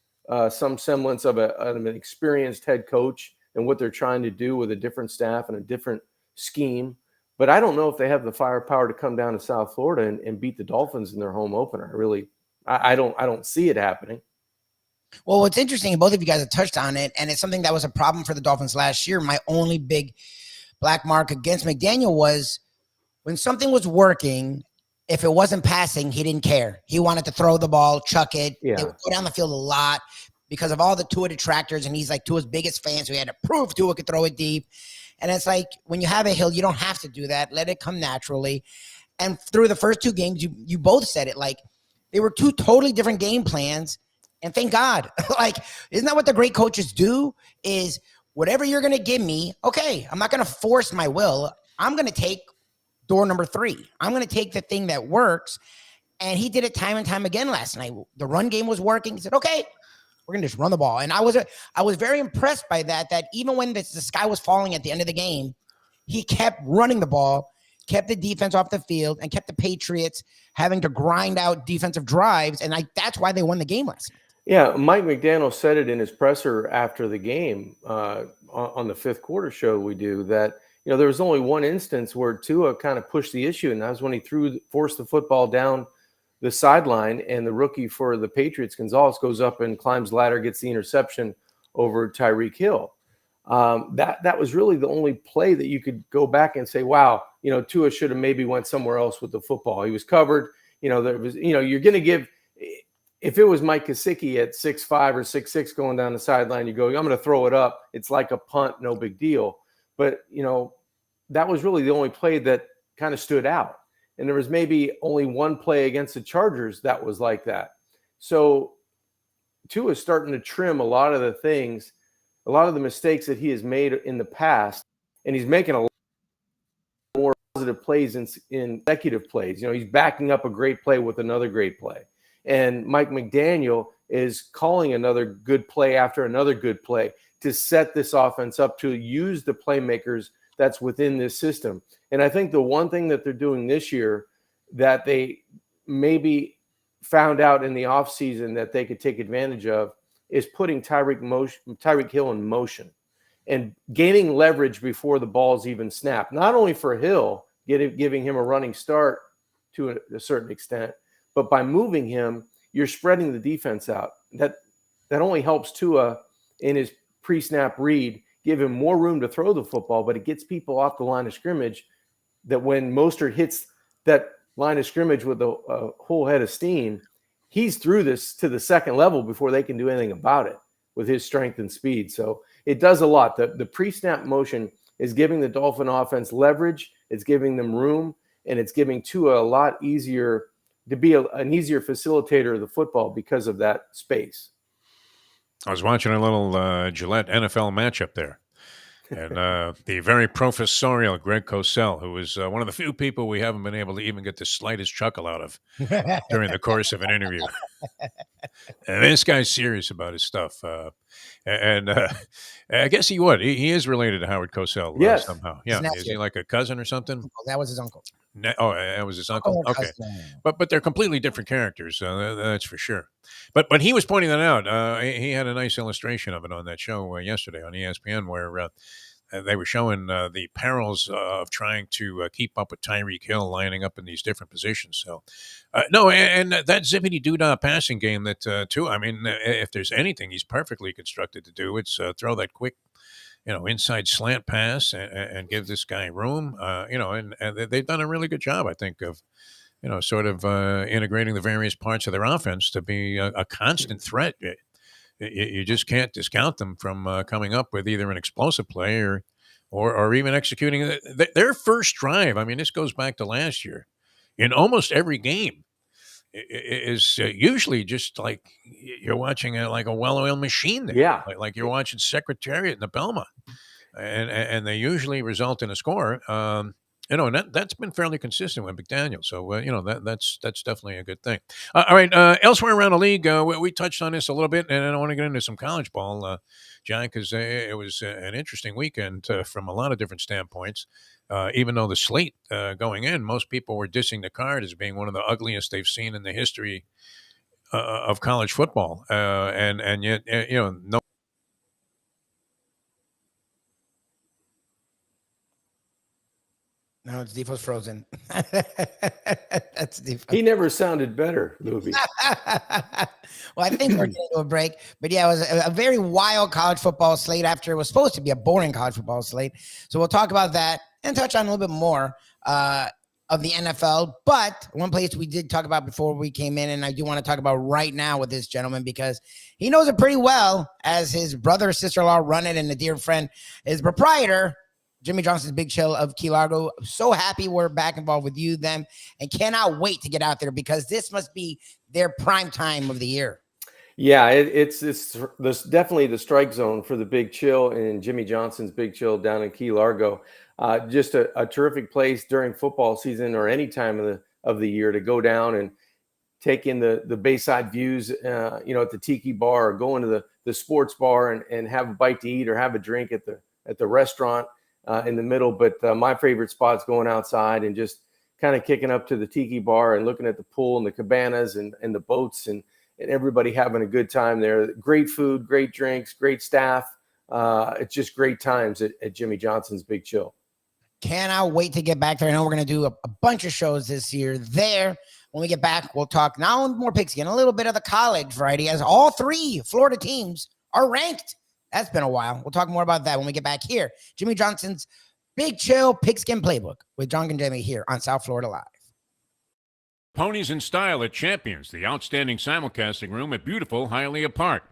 some semblance of an experienced head coach and what they're trying to do with a different staff and a different scheme. But I don't know if they have the firepower to come down to South Florida and beat the Dolphins in their home opener. I don't see it happening. Well, what's interesting, both of you guys have touched on it, and it's something that was a problem for the Dolphins last year. My only big black mark against McDaniel was when something was working, if it wasn't passing, he didn't care. He wanted to throw the ball, chuck it. Yeah. They would go down the field a lot because of all the Tua detractors, and he's like Tua's biggest fan, so he had to prove Tua could throw it deep. And it's like, when you have a hill, you don't have to do that. Let it come naturally. And through the first 2 games, you both said it, like they were 2 totally different game plans. And thank God, isn't that what the great coaches do? Is whatever you're going to give me, okay, I'm not going to force my will. I'm going to take door number 3. I'm going to take the thing that works. And he did it time and time again last night. The run game was working. He said, okay, we're going to just run the ball. And I was very impressed by that even when the sky was falling at the end of the game, he kept running the ball, kept the defense off the field, and kept the Patriots having to grind out defensive drives. And that's why they won the game last night. Yeah, Mike McDaniel said it in his presser after the game on the 5th quarter show we do that, there was only one instance where Tua kind of pushed the issue, and that was when he forced the football down the sideline, and the rookie for the Patriots, Gonzalez, goes up and climbs the ladder, gets the interception over Tyreek Hill. That was really the only play that you could go back and say, wow, Tua should have maybe went somewhere else with the football. He was covered. There was, you're going to give if it was Mike Gesicki at 6'5" or 6'6" going down the sideline, you go, I'm going to throw it up. It's like a punt, no big deal. But, that was really the only play that kind of stood out. And there was maybe only one play against the Chargers that was like that. So Tua is starting to trim a lot of the things, a lot of the mistakes that he has made in the past, and he's making a lot more positive plays in consecutive plays. He's backing up a great play with another great play. And Mike McDaniel is calling another good play after another good play to set this offense up to use the playmakers that's within this system. And I think the one thing that they're doing this year that they maybe found out in the offseason that they could take advantage of is putting Tyreek Hill in motion and gaining leverage before the ball's even snapped. Not only for Hill, giving him a running start to a certain extent, but by moving him, you're spreading the defense out. That only helps Tua in his pre-snap read, give him more room to throw the football, but it gets people off the line of scrimmage that when Mostert hits that line of scrimmage with a whole head of steam, he's through this to the second level before they can do anything about it with his strength and speed. So it does a lot. The pre-snap motion is giving the Dolphin offense leverage. It's giving them room, and it's giving Tua a lot easier to be an easier facilitator of the football because of that space. I was watching a little Gillette NFL matchup there. And the very professorial Greg Cosell, who was one of the few people we haven't been able to even get the slightest chuckle out of during the course of an interview. And this guy's serious about his stuff. I guess he would. He is related to Howard Cosell yes. Somehow. Yeah. Is he like a cousin or something? That was his uncle. That was his uncle? Okay. But they're completely different characters. That's for sure. But he was pointing that out. He had a nice illustration of it on that show yesterday on ESPN where they were showing the perils of trying to keep up with Tyreek Hill lining up in these different positions. So, and that zippity-doo-dah passing game that, too, I mean, if there's anything he's perfectly constructed to do, it's throw that quick, inside slant pass and give this guy room, and they've done a really good job, I think, of, sort of integrating the various parts of their offense to be a constant threat. You just can't discount them from coming up with either an explosive play or even executing their first drive. I mean, this goes back to last year. In almost every game is usually just like you're watching like a well-oiled machine there. Yeah. Like you're watching Secretariat in the Belmont. And they usually result in a score. And that's been fairly consistent with McDaniel. So, that's definitely a good thing. All right. Elsewhere around the league, we touched on this a little bit, and I want to get into some college ball, John, because it was an interesting weekend from a lot of different standpoints. Even though the slate going in, most people were dissing the card as being one of the ugliest they've seen in the history of college football. And yet, no. No, it's Defo's frozen. That's Defo. He never sounded better, Lubie. Well, I think we're getting to a break. But yeah, it was a very wild college football slate after it was supposed to be a boring college football slate. So we'll talk about that and touch on a little bit more of the NFL. But one place we did talk about before we came in, and I do want to talk about right now with this gentleman because he knows it pretty well as his brother or sister-in-law run it and a dear friend, his proprietor, Jimmy Johnson's Big Chill of Key Largo. I'm so happy we're back involved with you, them, and cannot wait to get out there because this must be their prime time of the year. Yeah, it's definitely the strike zone for the Big Chill and Jimmy Johnson's Big Chill down in Key Largo. Just a terrific place during football season or any time of the year to go down and take in the Bayside views, at the Tiki Bar or go into the sports bar and have a bite to eat or have a drink at the restaurant. In the middle, but my favorite spot's going outside and just kind of kicking up to the Tiki Bar and looking at the pool and the cabanas and the boats and everybody having a good time there. Great food, great drinks, great staff. It's just great times at Jimmy Johnson's Big Chill. Cannot wait to get back there. I know we're going to do a bunch of shows this year there. When we get back, we'll talk now more pigskin, a little bit of the college variety as all three Florida teams are ranked. That's been a while. We'll talk more about that when we get back here. Jimmy Johnson's Big Chill Pigskin Playbook with John Congemi here on South Florida Live. Ponies in Style at Champions, the outstanding simulcasting room at beautiful Hialeah Park.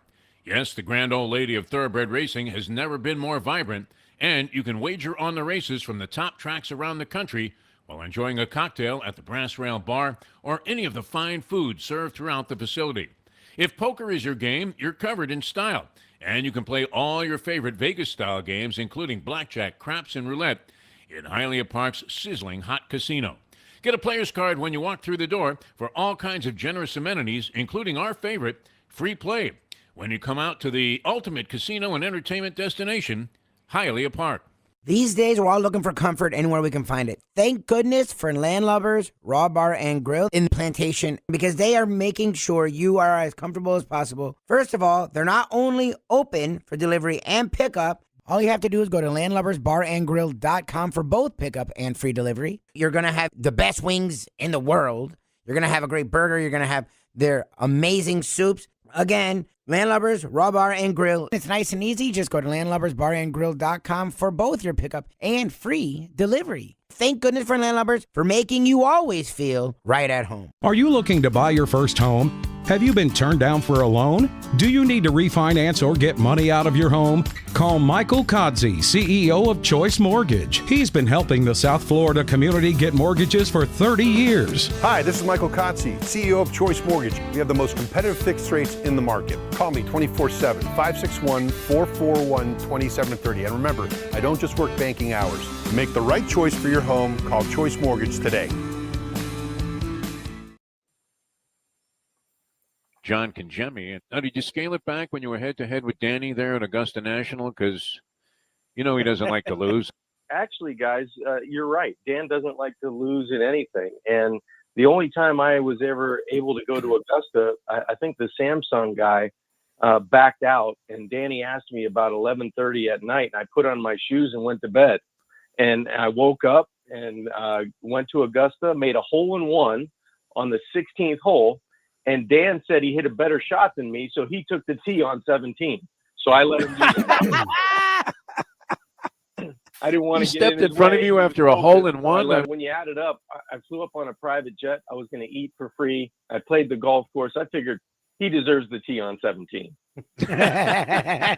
Yes, the grand old lady of thoroughbred racing has never been more vibrant, and you can wager on the races from the top tracks around the country while enjoying a cocktail at the Brass Rail Bar or any of the fine food served throughout the facility. If poker is your game, you're covered in Style, and you can play all your favorite Vegas-style games, including blackjack, craps, and roulette, in Hialeah Park's sizzling hot casino. Get a player's card when you walk through the door for all kinds of generous amenities, including our favorite, free play, when you come out to the ultimate casino and entertainment destination, Hialeah Park. These days, we're all looking for comfort anywhere we can find it. Thank goodness for Landlubbers Raw Bar and Grill in Plantation, because they are making sure you are as comfortable as possible. First of all, they're not only open for delivery and pickup. All you have to do is go to landlubbersbarandgrill.com for both pickup and free delivery. You're going to have the best wings in the world. You're going to have a great burger. You're going to have their amazing soups. Again, Landlubbers, Raw Bar, and Grill. It's nice and easy. Just go to landlubbersbarandgrill.com for both your pickup and free delivery. Thank goodness for Landlubbers for making you always feel right at home. Are you looking to buy your first home? Have you been turned down for a loan? Do you need to refinance or get money out of your home? Call Michael Codzi, CEO of Choice Mortgage. He's been helping the South Florida community get mortgages for 30 years. Hi, this is Michael Codzi, CEO of Choice Mortgage. We have the most competitive fixed rates in the market. Call me 24/7, 561-441-2730. And remember, I don't just work banking hours. To make the right choice for your home, call Choice Mortgage today. John Congemi. Now, did you scale it back when you were head-to-head with Danny there at Augusta National? Because, you know, he doesn't like to lose. Actually, guys, you're right. Dan doesn't like to lose in anything. And the only time I was ever able to go to Augusta, I think the Samsung guy backed out, and Danny asked me about 11:30 at night, and I put on my shoes and went to bed. And I woke up and went to Augusta, made a hole-in-one on the 16th hole. And Dan said he hit a better shot than me, so he took the tee on 17. So I let him do that. I didn't want to get stepped in front of you after a hole-in-one. When you add it up, I flew up on a private jet. I was going to eat for free. I played the golf course. I figured he deserves the tee on 17. I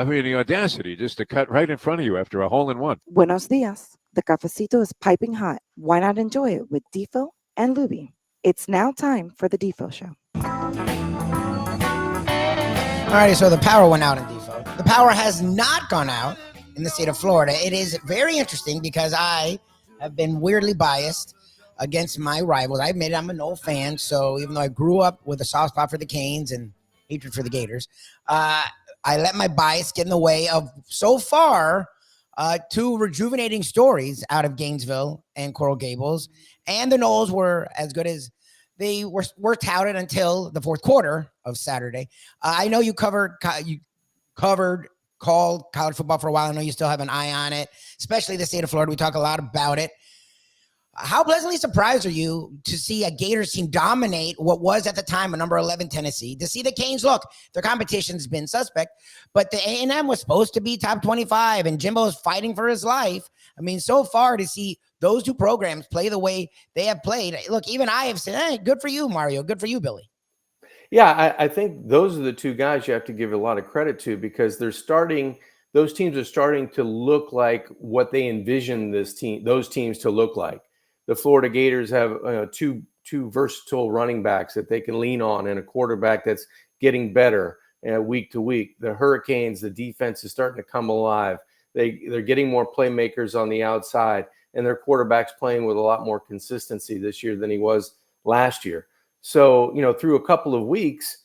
mean, the audacity just to cut right in front of you after a hole-in-one. Buenos dias. The cafecito is piping hot. Why not enjoy it with Defo and Lubie? It's now time for the Defo Show. Alrighty, so the power went out in Defo. The power has not gone out in the state of Florida. It is very interesting because I have been weirdly biased against my rivals. I admit I'm a Noel fan, so even though I grew up with a soft spot for the Canes and hatred for the Gators, I let my bias get in the way of, so far, two rejuvenating stories out of Gainesville and Coral Gables. And the Noles were as good as they were touted until the fourth quarter of Saturday. I know you called college football for a while. I know you still have an eye on it, especially the state of Florida. We talk a lot about it. How pleasantly surprised are you to see a Gators team dominate what was at the time a number 11 Tennessee? To see the Canes, look, their competition's been suspect, but the A&M was supposed to be top 25, and Jimbo's fighting for his life. I mean, so far to see those two programs play the way they have played. Look, even I have said, hey, good for you, Mario. Good for you, Billy. Yeah, I think those are the two guys you have to give a lot of credit to, because those teams are starting to look like what they envision those teams to look like. The Florida Gators have two versatile running backs that they can lean on, and a quarterback that's getting better week to week. The Hurricanes, the defense is starting to come alive. They're getting more playmakers on the outside, and their quarterback's playing with a lot more consistency this year than he was last year. So, through a couple of weeks,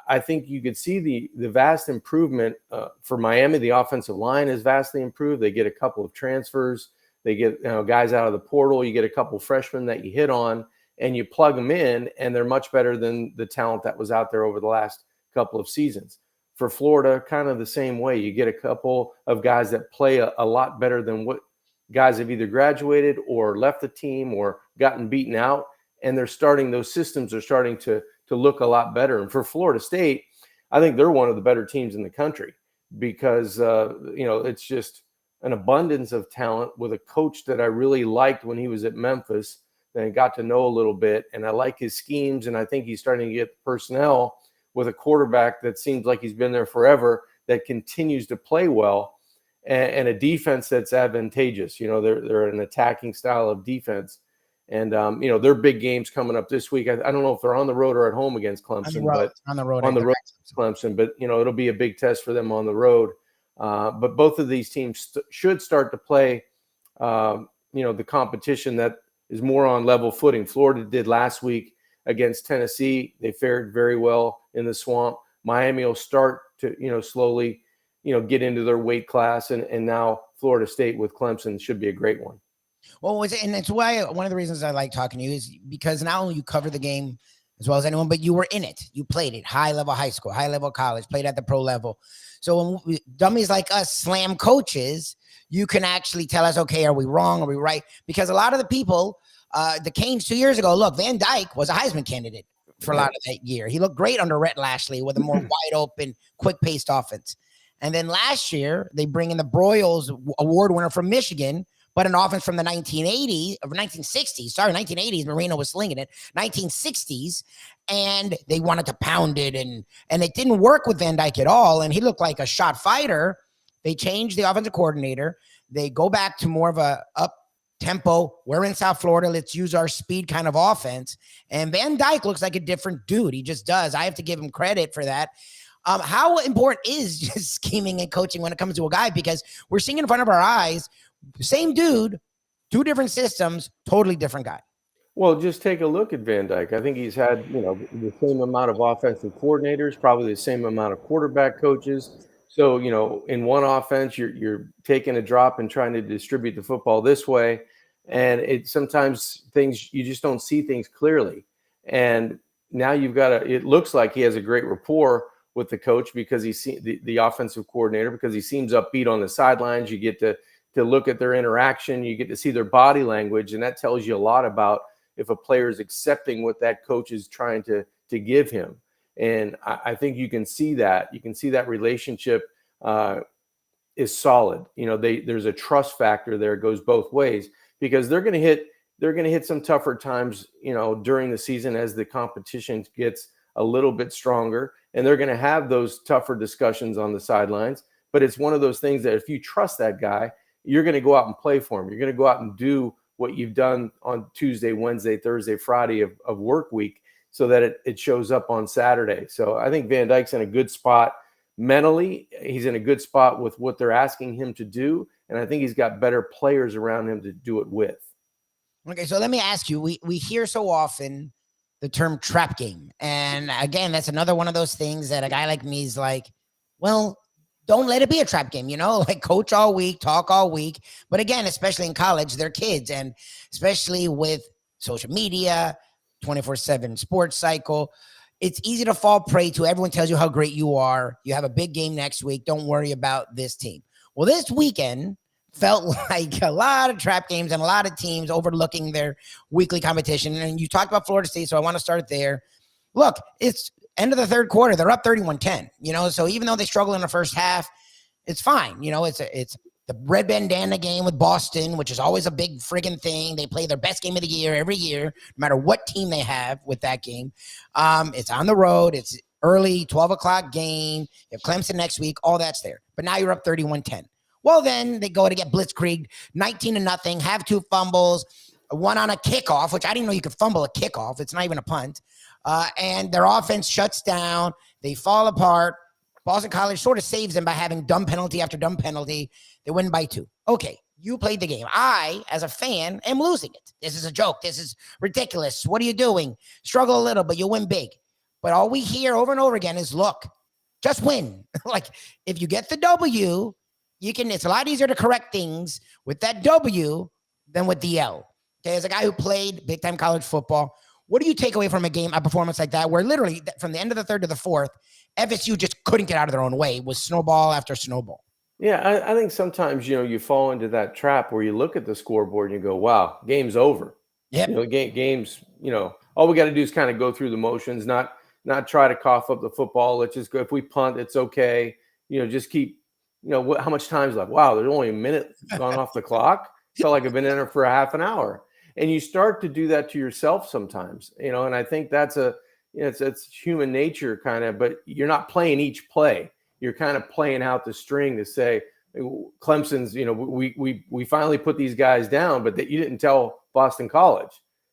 I think you could see the vast improvement for Miami. The offensive line is vastly improved. They get a couple of transfers. They get guys out of the portal. You get a couple of freshmen that you hit on, and you plug them in, and they're much better than the talent that was out there over the last couple of seasons. For Florida, kind of the same way. You get a couple of guys that play a lot better than what guys have either graduated or left the team or gotten beaten out, and those systems are starting to look a lot better. And for Florida State, I think they're one of the better teams in the country because, it's just an abundance of talent with a coach that I really liked when he was at Memphis, that I got to know a little bit. And I like his schemes, and I think he's starting to get personnel with a quarterback that seems like he's been there forever, that continues to play well, and a defense that's advantageous. They're an attacking style of defense. And, their big games coming up this week. I don't know if they're on the road or at home against Clemson, but on the road, Clemson. But, it'll be a big test for them on the road. But both of these teams should start to play, the competition that is more on level footing. Florida did last week against Tennessee. They fared very well in the swamp. Miami will start to, slowly, get into their weight class. And now Florida State with Clemson should be a great one. Well, and it's why one of the reasons I like talking to you is because not only you cover the game as well as anyone, but you were in it. You played it, high level high school, high level college, played at the pro level. So when dummies like us slam coaches, you can actually tell us, okay, are we wrong? Are we right? Because a lot of the people, the Canes 2 years ago, look, Van Dyke was a Heisman candidate for a lot of that year. He looked great under Rhett Lashley with a more wide open, quick paced offense. And then last year, they bring in the Broyles award winner from Michigan, but an offense from the 1960s. Sorry, 1980s. Marino was slinging it. 1960s, and they wanted to pound it, and it didn't work with Van Dyke at all. And he looked like a shot fighter. They changed the offensive coordinator. They go back to more of a up tempo. We're in South Florida. Let's use our speed kind of offense. And Van Dyke looks like a different dude. He just does. I have to give him credit for that. How important is just scheming and coaching when it comes to a guy? Because we're seeing in front of our eyes, same dude, two different systems, totally different guy. Well, just take a look at Van Dyke. I think he's had, the same amount of offensive coordinators, probably the same amount of quarterback coaches. So, in one offense, you're taking a drop and trying to distribute the football this way. And sometimes things, you just don't see things clearly. And now it looks like he has a great rapport with the coach because the offensive coordinator, because he seems upbeat on the sidelines. You get to look at their interaction. You get to see their body language. And that tells you a lot about if a player is accepting what that coach is trying to give him. And I think you can see that. You can see that relationship is solid. There's a trust factor there. It goes both ways because they're going to hit some tougher times, during the season as the competition gets a little bit stronger, and they're going to have those tougher discussions on the sidelines. But it's one of those things that if you trust that guy, you're going to go out and play for him. You're going to go out and do what you've done on Tuesday, Wednesday, Thursday, Friday of work week so that it shows up on Saturday. So I think Van Dyke's in a good spot mentally. He's in a good spot with what they're asking him to do. And I think he's got better players around him to do it with. Okay, so let me ask you, we hear so often the term trap game. And again, that's another one of those things that a guy like me is like, well, don't let it be a trap game, like coach all week, talk all week. But again, especially in college, they're kids. And especially with social media, 24/7 sports cycle, it's easy to fall prey to. Everyone tells you how great you are. You have a big game next week. Don't worry about this team. Well, this weekend felt like a lot of trap games and a lot of teams overlooking their weekly competition. And you talked about Florida State, so I want to start there. Look, it's end of the third quarter. They're up 31-10, so even though they struggle in the first half, it's fine. It's the red bandana game with Boston, which is always a big friggin' thing. They play their best game of the year every year, no matter what team they have with that game. It's on the road. It's early, 12 o'clock game. You have Clemson next week. All that's there. But now you're up 31-10. Well, then they go to get blitzkrieged, 19-0, have two fumbles, one on a kickoff, which I didn't know you could fumble a kickoff. It's not even a punt. And their offense shuts down. They fall apart. Boston College sort of saves them by having dumb penalty after dumb penalty. They win by 2. Okay, you played the game. I, as a fan, am losing it. This is a joke. This is ridiculous. What are you doing? Struggle a little, but you'll win big. But all we hear over and over again is, look, just win. Like, if you get the W, it's a lot easier to correct things with that W than with the L. Okay, as a guy who played big-time college football, what do you take away from a performance like that, where literally from the end of the third to the fourth, FSU just couldn't get out of their own way with snowball after snowball? Yeah, I think sometimes, you fall into that trap where you look at the scoreboard and you go, wow, game's over. Yeah. Games, all we got to do is kind of go through the motions, not try to cough up the football. Let's just go. If we punt, it's okay. Just keep, how much time's left? Wow, there's only a minute gone off the clock. Felt like I've been in there for a half an hour. And you start to do that to yourself sometimes, and I think that's it's human nature kind of, but you're not playing each play. You're kind of playing out the string to say, Clemson's, we finally put these guys down, but that you didn't tell Boston College.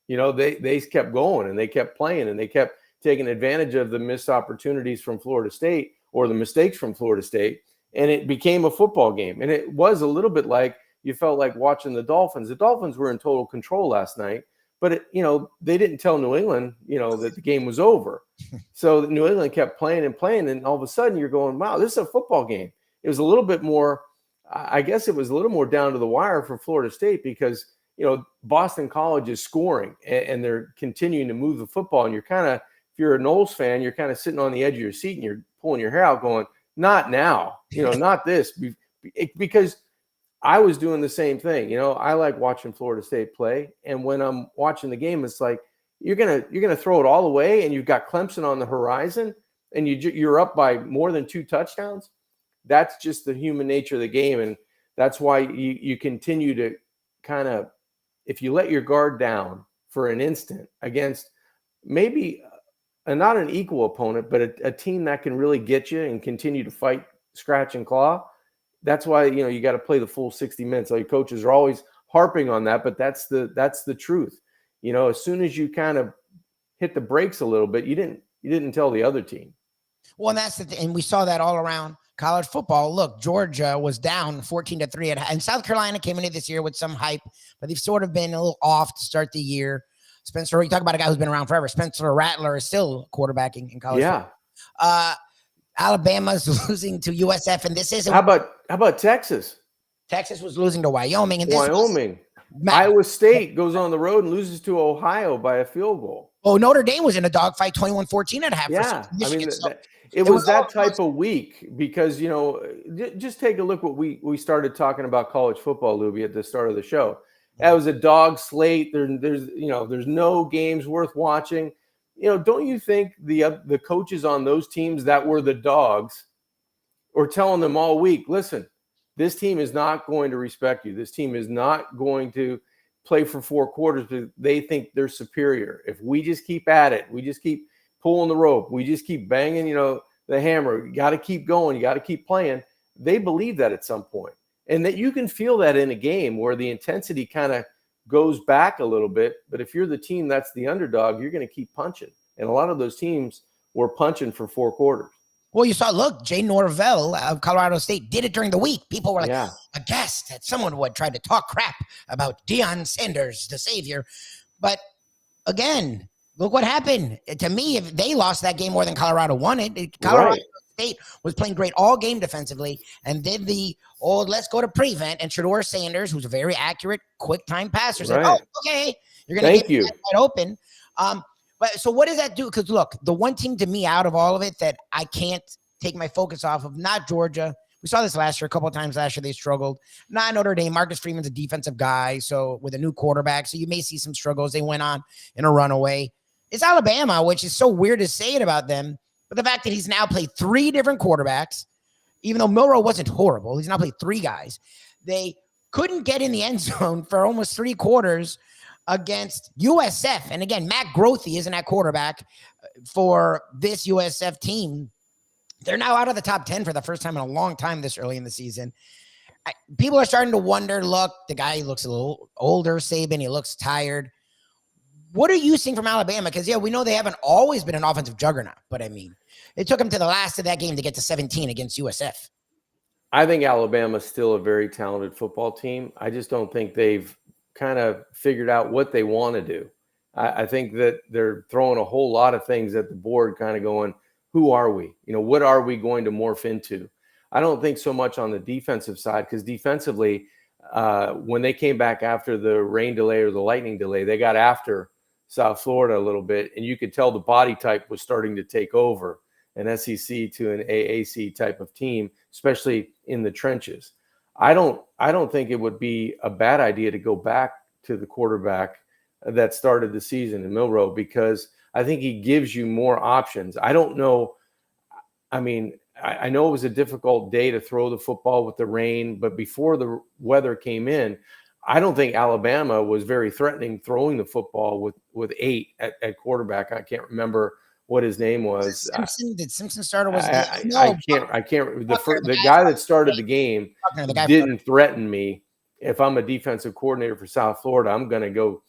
They kept going and they kept playing and they kept taking advantage of the missed opportunities from Florida State or the mistakes from Florida State. And it became a football game. And it was a little bit like you felt like watching the Dolphins. The Dolphins were in total control last night, but they didn't tell New England, that the game was over. So New England kept playing and playing. And all of a sudden you're going, wow, this is a football game. It was a little bit more, I guess it was a little more down to the wire for Florida State because, Boston College is scoring and they're continuing to move the football. And you're kind of, if you're a Knowles fan, you're kind of sitting on the edge of your seat and you're pulling your hair out going, not now, not this. Because I was doing the same thing. I like watching Florida State play. And when I'm watching the game, it's like, you're gonna throw it all away and you've got Clemson on the horizon and you're up by more than 2 touchdowns. That's just the human nature of the game. And that's why you continue to kind of, if you let your guard down for an instant against maybe not an equal opponent, but a team that can really get you and continue to fight, scratch and claw. That's why, you got to play the full 60 minutes. All your coaches are always harping on that, but that's the truth. As soon as you kind of hit the brakes a little bit, you didn't tell the other team. Well, and that's the thing. And we saw that all around college football. Look, Georgia was down 14-3 and South Carolina came into this year with some hype, but they've sort of been a little off to start the year. Spencer, you talk about a guy who's been around forever. Spencer Rattler is still quarterbacking in college. Yeah. Football. Alabama's losing to USF, and this isn't. How about Texas? Texas was losing to Wyoming, and this Wyoming. Iowa State goes on the road and loses to Ohio by a field goal. Oh, Notre Dame was in a dogfight 21-14 at half. Yeah, Michigan, it was that type of week because, just take a look what we started talking about college football, Lubie, at the start of the show. That was a dog slate. There's no games worth watching. Don't you think the coaches on those teams that were the dogs were telling them all week, listen, this team is not going to respect you. This team is not going to play for 4 quarters because they think they're superior. If we just keep at it, we just keep pulling the rope, we just keep banging, the hammer, you got to keep going, you got to keep playing. They believe that at some point. And that you can feel that in a game where the intensity kind of goes back a little bit. But if you're the team that's the underdog, you're going to keep punching. And a lot of those teams were punching for 4 quarters. Well, you saw, look, Jay Norvell of Colorado State did it during the week. People were like, aghast that someone would try to talk crap about Deion Sanders, the savior. But again, look what happened. To me, if they lost that game more than Colorado won it, Colorado State was playing great all game defensively and did let's go to prevent. And Shedeur Sanders, who's a very accurate, quick time passer, said, okay, you're going to get that open. But so what does that do? Because look, the one team to me out of all of it that I can't take my focus off of, not Georgia. We saw this last year, a couple of times last year, they struggled. Not Notre Dame. Marcus Freeman's a defensive guy, so with a new quarterback, so you may see some struggles. They went on in a runaway. It's Alabama, which is so weird to say it about them, but the fact that he's now played 3 different quarterbacks, even though Milroe wasn't horrible, he's now played 3 guys. They couldn't get in the end zone for almost 3 quarters against USF. And again, Matt Grothe isn't at quarterback for this USF team. They're now out of the top 10 for the first time in a long time this early in the season. People are starting to wonder, look, the guy looks a little older, Saban, he looks tired. What are you seeing from Alabama? Because, we know they haven't always been an offensive juggernaut, but I mean, it took them to the last of that game to get to 17 against USF. I think Alabama's still a very talented football team. I just don't think they've kind of figured out what they want to do. I think that they're throwing a whole lot of things at the board, kind of going, who are we? What are we going to morph into? I don't think so much on the defensive side, because defensively, when they came back after the rain delay or the lightning delay, they got after South Florida a little bit, and you could tell the body type was starting to take over an SEC to an AAC type of team, especially in the trenches. I don't think it would be a bad idea to go back to the quarterback that started the season in Milroe, because I think he gives you more options. I don't know. I mean, I know it was a difficult day to throw the football with the rain, but before the weather came in, I don't think Alabama was very threatening throwing the football with 8 at quarterback. I can't remember what his name was. Simpson? Did Simpson start or was I can't. The guy that started the game didn't threaten me. If I'm a defensive coordinator for South Florida, I'm going to go,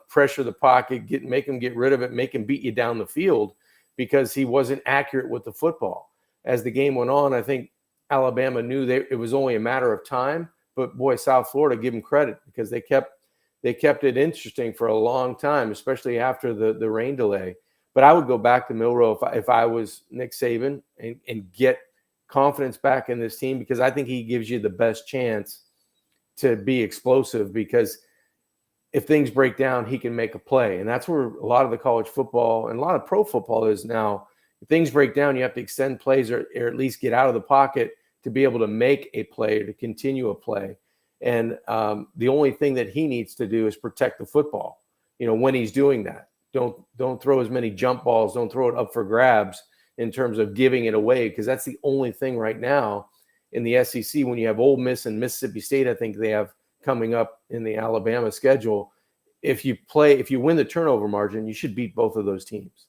pressure the pocket, make him get rid of it, make him beat you down the field, because he wasn't accurate with the football. As the game went on, I think Alabama knew it was only a matter of time. But boy, South Florida, give them credit, because they kept it interesting for a long time, especially after the rain delay. But I would go back to Milroe if I was Nick Saban and get confidence back in this team, because I think he gives you the best chance to be explosive, because if things break down, he can make a play. And that's where a lot of the college football and a lot of pro football is now. If things break down, you have to extend plays or at least get out of the pocket to be able to make a play or to continue a play. And the only thing that he needs to do is protect the football, when he's doing that. Don't throw as many jump balls. Don't throw it up for grabs in terms of giving it away, because that's the only thing right now in the SEC. When you have Ole Miss and Mississippi State, I think they have coming up in the Alabama schedule. If you win the turnover margin, you should beat both of those teams.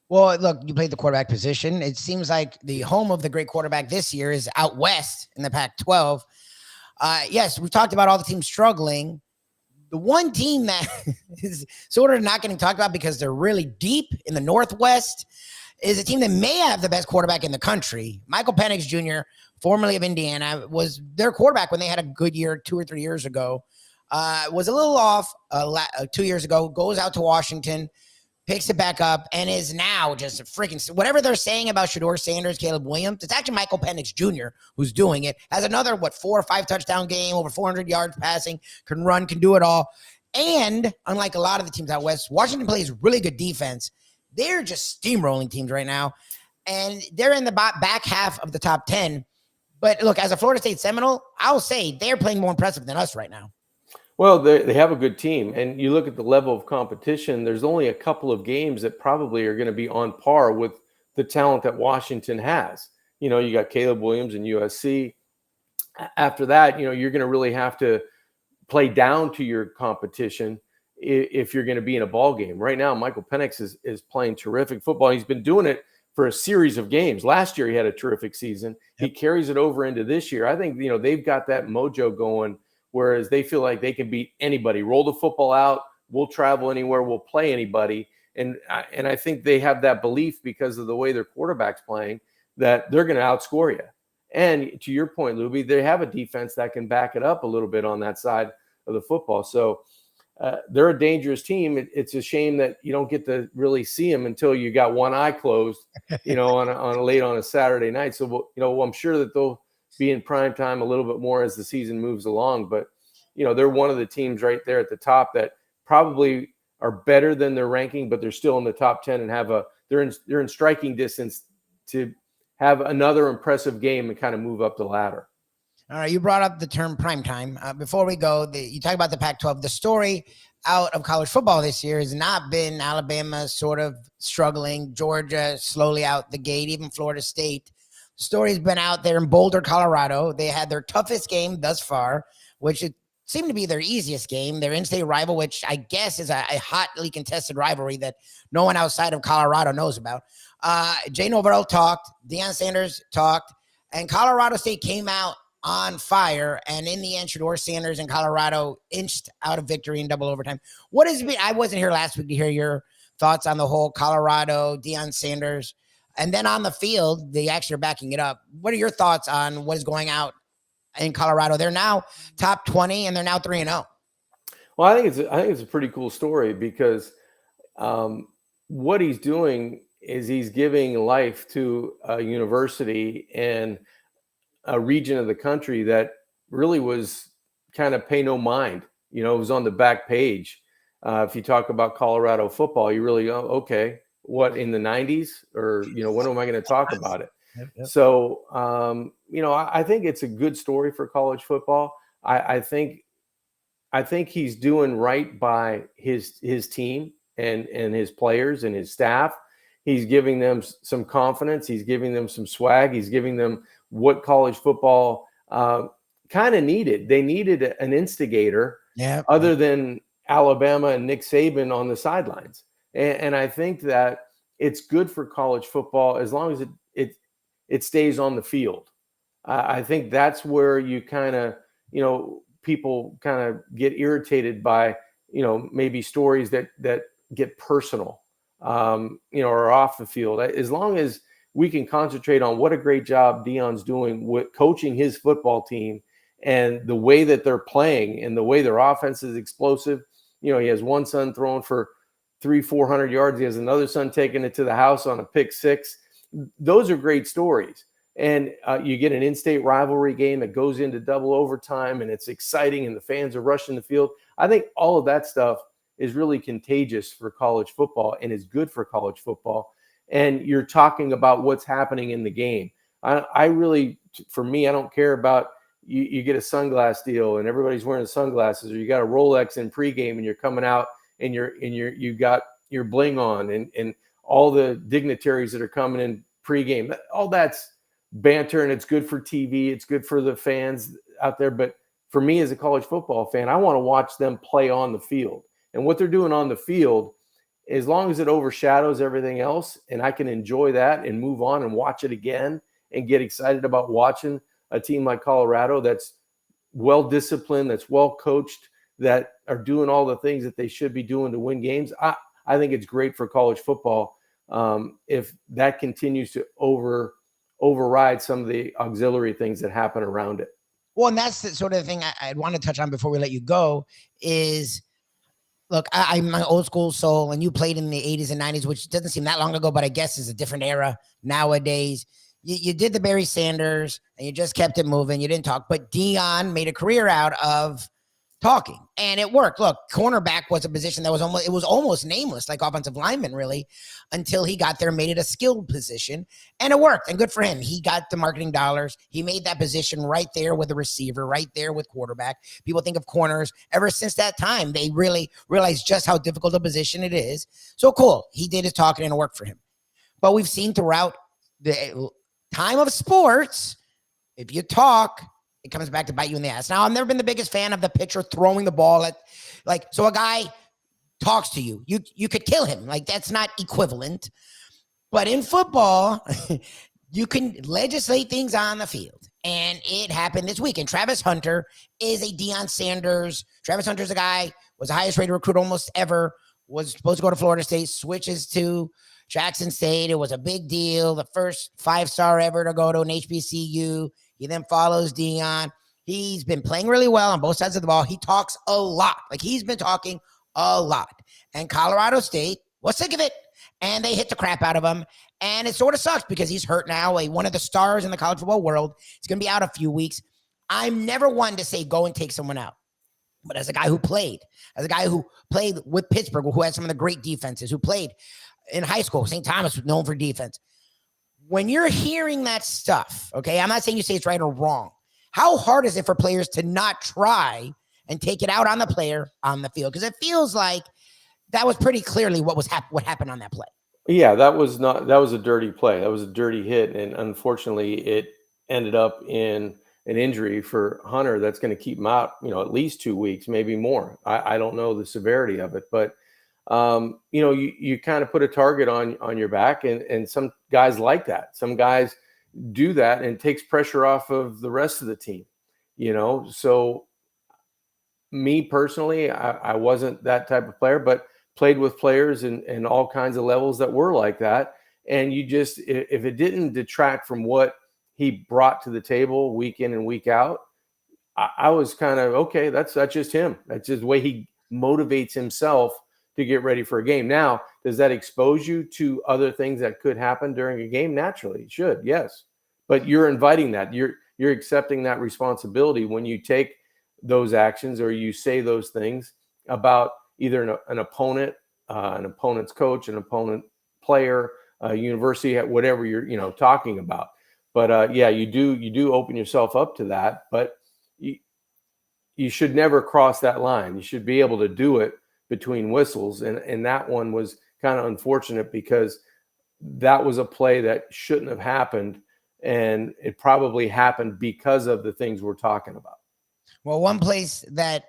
Well, look, you played the quarterback position. It seems like the home of the great quarterback this year is out west in the Pac-12. Yes, we've talked about all the teams struggling. The one team that is sort of not getting talked about because they're really deep in the Northwest is a team that may have the best quarterback in the country. Michael Penix Jr., formerly of Indiana, was their quarterback when they had a good year 2 or 3 years ago. Was a little off 2 years ago, goes out to Washington, picks it back up, and is now just a freaking, whatever they're saying about Shedeur Sanders, Caleb Williams, it's actually Michael Penix Jr. who's doing it. Has another, 4 or 5 touchdown game, over 400 yards passing, can run, can do it all. And unlike a lot of the teams out west, Washington plays really good defense. They're just steamrolling teams right now, and they're in the back half of the top 10. But look, as a Florida State Seminole, I'll say they're playing more impressive than us right now. Well, they have a good team, and you look at the level of competition, there's only a couple of games that probably are going to be on par with the talent that Washington has. You got Caleb Williams and USC. After that, you're going to really have to play down to your competition if you're going to be in a ball game. Right now, Michael Penix is playing terrific football. He's been doing it for a series of games. Last year, he had a terrific season. He carries it over into this year. I think, they've got that mojo going, whereas they feel like they can beat anybody. Roll the football out. We'll travel anywhere. We'll play anybody. And I think they have that belief because of the way their quarterback's playing that they're going to outscore you. And to your point, Lubie, they have a defense that can back it up a little bit on that side of the football. So they're a dangerous team. It's a shame that you don't get to really see them until you got one eye closed, on a Saturday night. So, I'm sure that they'll be in prime time a little bit more as the season moves along. But, they're one of the teams right there at the top that probably are better than their ranking, but they're still in the top 10 and they're in striking distance to have another impressive game and kind of move up the ladder. All right, you brought up the term prime time. Before we go, you talk about the Pac-12. The story out of college football this year has not been Alabama sort of struggling, Georgia slowly out the gate, even Florida State. The story's been out there in Boulder, Colorado. They had their toughest game thus far, which it seemed to be their easiest game, their in-state rival, which I guess is a hotly contested rivalry that no one outside of Colorado knows about. Jay Norvell talked, Deion Sanders talked, and Colorado State came out on fire, and in the end, Shedeur Sanders and Colorado inched out of victory in double overtime. I wasn't here last week to hear your thoughts on the whole Colorado, Deion Sanders, and then on the field, they actually are backing it up. What are your thoughts on what is going out in Colorado? They're now top 20, and they're now 3-0. Well, I think it's a pretty cool story because what he's doing is he's giving life to a university and a region of the country that really was kind of pay no mind. It was on the back page. If you talk about Colorado football, you really go, okay, what, in the 90s? Or, when am I going to talk about it? Yep. So, I think it's a good story for college football. I think he's doing right by his team and his players and his staff. He's giving them some confidence. He's giving them some swag. He's giving them what college football kind of needed. They needed an instigator other than Alabama and Nick Saban on the sidelines. And I think that it's good for college football as long as it stays on the field. I think that's where you kind of, people kind of get irritated by, maybe stories that get personal, or off the field. As long as we can concentrate on what a great job Deion's doing with coaching his football team and the way that they're playing and the way their offense is explosive. He has one son throwing for 300-400 yards. He has another son taking it to the house on a pick six. Those are great stories. And you get an in-state rivalry game that goes into double overtime and it's exciting and the fans are rushing the field. I think all of that stuff is really contagious for college football and is good for college football. And you're talking about what's happening in the game. I really, for me, I don't care about you get a sunglass deal and everybody's wearing sunglasses, or you got a Rolex in pregame and you're coming out and you got your bling on and all the dignitaries that are coming in pregame. All that's banter and it's good for TV. It's good for the fans out there. But for me as a college football fan, I want to watch them play on the field. And what they're doing on the field, as long as it overshadows everything else and I can enjoy that and move on and watch it again and get excited about watching a team like Colorado that's well-disciplined, that's well-coached, that are doing all the things that they should be doing to win games. I think it's great for college football if that continues to override some of the auxiliary things that happen around it. Well, and that's the sort of thing I'd want to touch on before we let you go is, look, I'm an old school soul, and you played in the 80s and 90s, which doesn't seem that long ago, but I guess is a different era nowadays. You did the Barry Sanders, and you just kept it moving. You didn't talk, but Deion made a career out of talking, and it worked. Look, cornerback was a position that was almost nameless, like offensive lineman, really, until he got there and made it a skilled position, and it worked, and good for him. He got the marketing dollars. He made that position right there with the receiver, right there with quarterback. People think of corners. Ever since that time, they really realized just how difficult a position it is. So cool. He did his talking, and it worked for him. But we've seen throughout the time of sports, if you talk, it comes back to bite you in the ass. Now, I've never been the biggest fan of the pitcher throwing the ball at, so a guy talks to you. You could kill him. That's not equivalent. But in football, you can legislate things on the field. And it happened this week. And Travis Hunter is a Deion Sanders. Travis Hunter's a guy, was the highest rated recruit almost ever, was supposed to go to Florida State, switches to Jackson State. It was a big deal. The first 5-star ever to go to an HBCU. He then follows Deion. He's been playing really well on both sides of the ball. He talks a lot. He's been talking a lot. And Colorado State was sick of it. And they hit the crap out of him. And it sort of sucks because he's hurt now. One of the stars in the college football world. He's going to be out a few weeks. I'm never one to say go and take someone out. But as a guy who played with Pittsburgh, who had some of the great defenses, who played in high school, St. Thomas was known for defense. When you're hearing that stuff, okay, I'm not saying you say it's right or wrong. How hard is it for players to not try and take it out on the player on the field? Because it feels like that was pretty clearly what happened on that play. Yeah, that was a dirty play. That was a dirty hit. And unfortunately, it ended up in an injury for Hunter that's going to keep him out, at least 2 weeks, maybe more. I don't know the severity of it, but you kind of put a target on your back, and some guys like that. Some guys do that and takes pressure off of the rest of the team, So me personally, I wasn't that type of player, but played with players in all kinds of levels that were like that. And you just, if it didn't detract from what he brought to the table week in and week out, I was kind of, okay, that's just him. That's just the way he motivates himself to get ready for a game. Now, does that expose you to other things that could happen during a game? Naturally, it should, yes. But you're inviting that. You're accepting that responsibility when you take those actions or you say those things about either an opponent, an opponent's coach, an opponent player, university, whatever you're talking about. But you do open yourself up to that. But you should never cross that line. You should be able to do it between whistles. And that one was kind of unfortunate because that was a play that shouldn't have happened. And it probably happened because of the things we're talking about. Well, one place that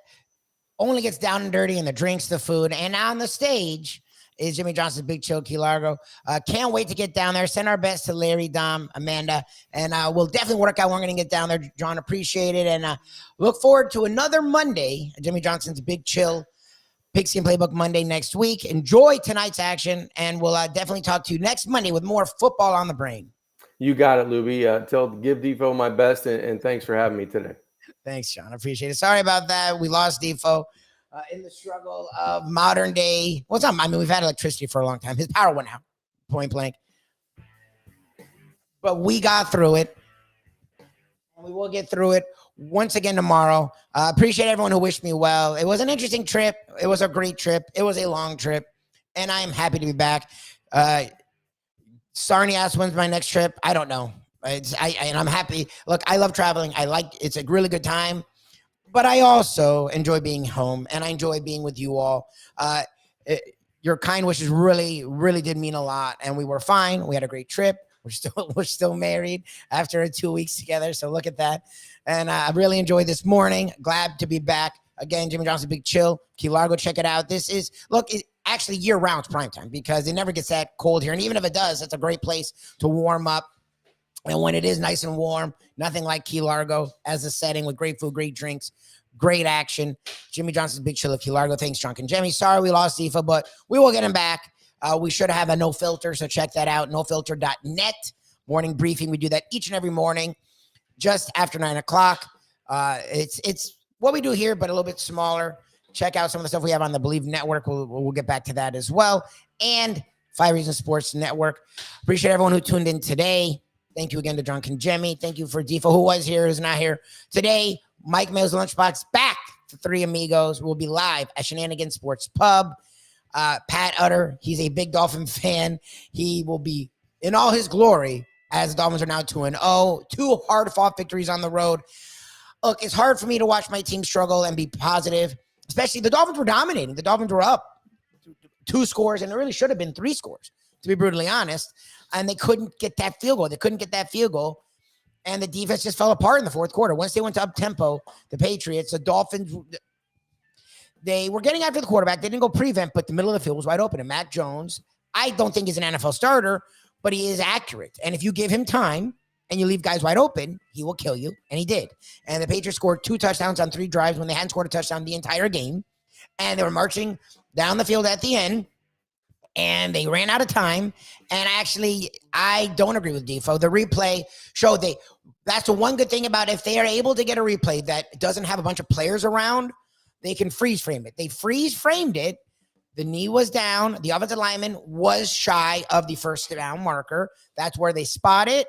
only gets down and dirty in the drinks, the food, and on the stage is Jimmy Johnson's Big Chill, Key Largo. Can't wait to get down there. Send our best to Larry, Dom, Amanda, and we'll definitely work out when we're going to get down there. John, appreciate it, and look forward to another Monday, Jimmy Johnson's Big Chill Pigskin Playbook Monday next week. Enjoy tonight's action, and we'll definitely talk to you next Monday with more football on the brain. You got it, Lubie. Give Defo my best, and thanks for having me today. Thanks, John. I appreciate it. Sorry about that. We lost Defo in the struggle of modern day. What's up? I mean, we've had electricity for a long time. His power went out, point blank. But we got through it. And we will get through it once again tomorrow. Appreciate everyone who wished me well. It was an interesting trip. It was a great trip. It was a long trip. And I am happy to be back. Sarni asked when's my next trip. I don't know. And I'm happy. Look, I love traveling. It's a really good time, but I also enjoy being home and I enjoy being with you all. Your kind wishes really, really did mean a lot. And we were fine. We had a great trip. We're still married after 2 weeks together. So look at that. And I really enjoyed this morning. Glad to be back again. Jimmy Johnson, Big Chill, Key Largo. Check it out. Actually year round prime time because it never gets that cold here. And even if it does, it's a great place to warm up. And when it is nice and warm, nothing like Key Largo as a setting with great food, great drinks, great action. Jimmy Johnson's Big Chill of Key Largo. Thanks, John Congemi. Sorry we lost Defo, but we will get him back. We should have a no filter, so check that out, nofilter.net. Morning briefing. We do that each and every morning just after 9 o'clock. It's what we do here, but a little bit smaller. Check out some of the stuff we have on the Believe Network. We'll get back to that as well. And 5 Reasons Sports Network. Appreciate everyone who tuned in today. Thank you again to John Congemi. Thank you for Defo, who was here, who's not here. Today, Mike Mills Lunchbox back to Three Amigos. We'll be live at Shenanigans Sports Pub. Pat Utter, he's a big Dolphin fan. He will be in all his glory as the Dolphins are now 2-0. 2 hard-fought victories on the road. Look, it's hard for me to watch my team struggle and be positive, especially the Dolphins were dominating. The Dolphins were up 2 scores, and it really should have been 3 scores, to be brutally honest. And they couldn't get that field goal. And the defense just fell apart in the fourth quarter. Once they went to up-tempo, the Patriots, the Dolphins, they were getting after the quarterback. They didn't go prevent, but the middle of the field was wide open. And Mac Jones, I don't think he's an NFL starter, but he is accurate. And if you give him time and you leave guys wide open, he will kill you. And he did. And the Patriots scored 2 touchdowns on 3 drives when they hadn't scored a touchdown the entire game. And they were marching down the field at the end. And they ran out of time. And actually, I don't agree with Defo. The replay showed that's the one good thing about if they are able to get a replay that doesn't have a bunch of players around, they can freeze frame it. They freeze framed it. The knee was down. The offensive lineman was shy of the first down marker. That's where they spot it.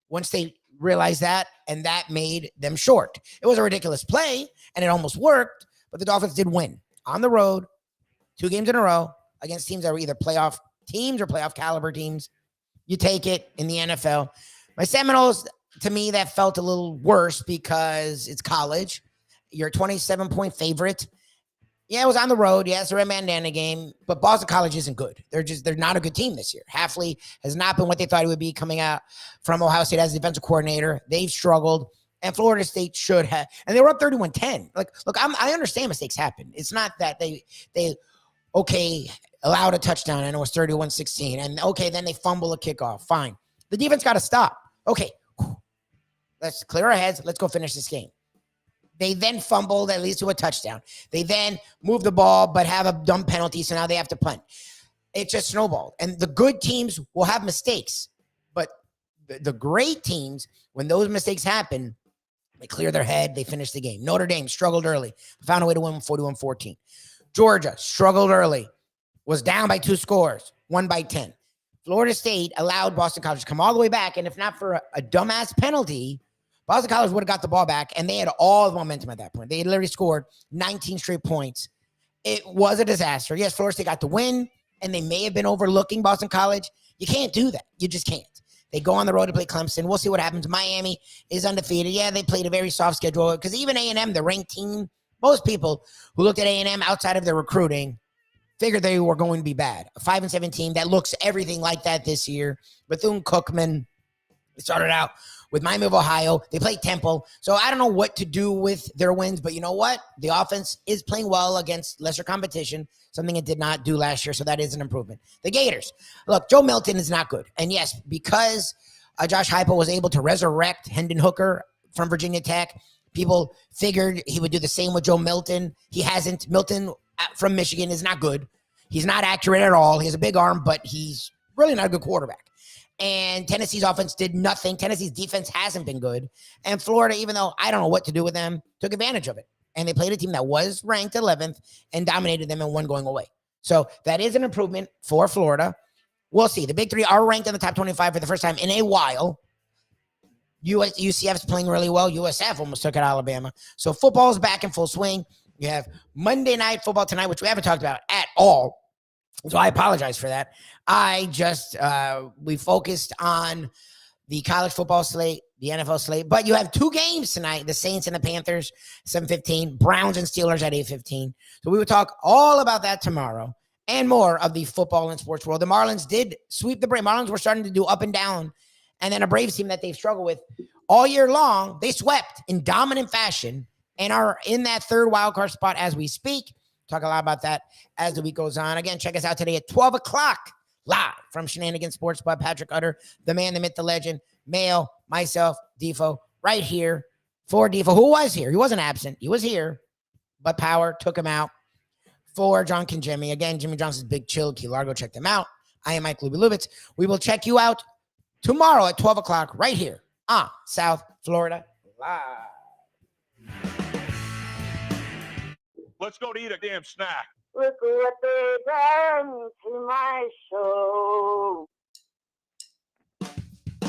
Once they realized that, and that made them short. It was a ridiculous play, and it almost worked, but the Dolphins did win on the road 2 games in a row against teams that were either playoff teams or playoff caliber teams. You take it in the NFL. My Seminoles, to me, that felt a little worse because it's college. You're a 27-point favorite. Yeah, it was on the road. Yeah, it's a red bandana game, but Boston College isn't good. They're not a good team this year. Halfley has not been what they thought he would be coming out from Ohio State as defensive coordinator. They've struggled, and Florida State should have. And they were up 31-10. Look, I understand mistakes happen. It's not that they allowed a touchdown and it was 31-16, and okay, then they fumble a kickoff. Fine. The defense got to stop. Okay, let's clear our heads. Let's go finish this game. They then fumbled, that leads to a touchdown. They then move the ball, but have a dumb penalty, so now they have to punt. It just snowballed. And the good teams will have mistakes, but the great teams, when those mistakes happen, they clear their head, they finish the game. Notre Dame struggled early, found a way to win 41-14. Georgia struggled early, was down by 2 scores, won by 10. Florida State allowed Boston College to come all the way back, and if not for a dumbass penalty, Boston College would have got the ball back, and they had all the momentum at that point. They had literally scored 19 straight points. It was a disaster. Yes, Florida State got the win, and they may have been overlooking Boston College. You can't do that. You just can't. They go on the road to play Clemson. We'll see what happens. Miami is undefeated. Yeah, they played a very soft schedule because even A&M, the ranked team, most people who looked at A&M outside of their recruiting figured they were going to be bad. A 5-7 team that looks everything like that this year. Bethune-Cookman, They started out with Miami of Ohio. They played Temple. So I don't know what to do with their wins, but you know what? The offense is playing well against lesser competition, something it did not do last year. So that is an improvement. The Gators. Look, Joe Milton is not good. And yes, because Josh Heupel was able to resurrect Hendon Hooker from Virginia Tech, people figured he would do the same with Joe Milton. He hasn't. Milton from Michigan is not good. He's not accurate at all. He has a big arm, but he's really not a good quarterback. And Tennessee's offense did nothing. Tennessee's defense hasn't been good. And Florida, even though I don't know what to do with them, took advantage of it. And they played a team that was ranked 11th and dominated them and won going away. So that is an improvement for Florida. We'll see. The big three are ranked in the top 25 for the first time in a while. UCF's playing really well. USF almost took out Alabama. So football's back in full swing. You have Monday Night Football tonight, which we haven't talked about at all. So I apologize for that. We focused on the college football slate, the NFL slate, but you have two games tonight, the Saints and the Panthers, 7:15, Browns and Steelers at 8:15. So we will talk all about that tomorrow and more of the football and sports world. The Marlins did sweep the Braves. Marlins were starting to do up and down, and then a Braves team that they've struggled with all year long, they swept in dominant fashion and are in that third wild card spot as we speak. Talk a lot about that as the week goes on. Again, check us out today at 12 o'clock live from Shenanigans Sports by Patrick Utter, the man, the myth, the legend, Mayo, myself, Defo, right here for Defo, who was here. He wasn't absent. He was here, but Power took him out for John Congemi. Again, Jimmy Johnson's Big Chill, Key Largo. Check them out. I am Mike Lubie. We will check you out tomorrow at 12 o'clock right here on South Florida Live. Let's go to eat a damn snack. Look what they done to my soul.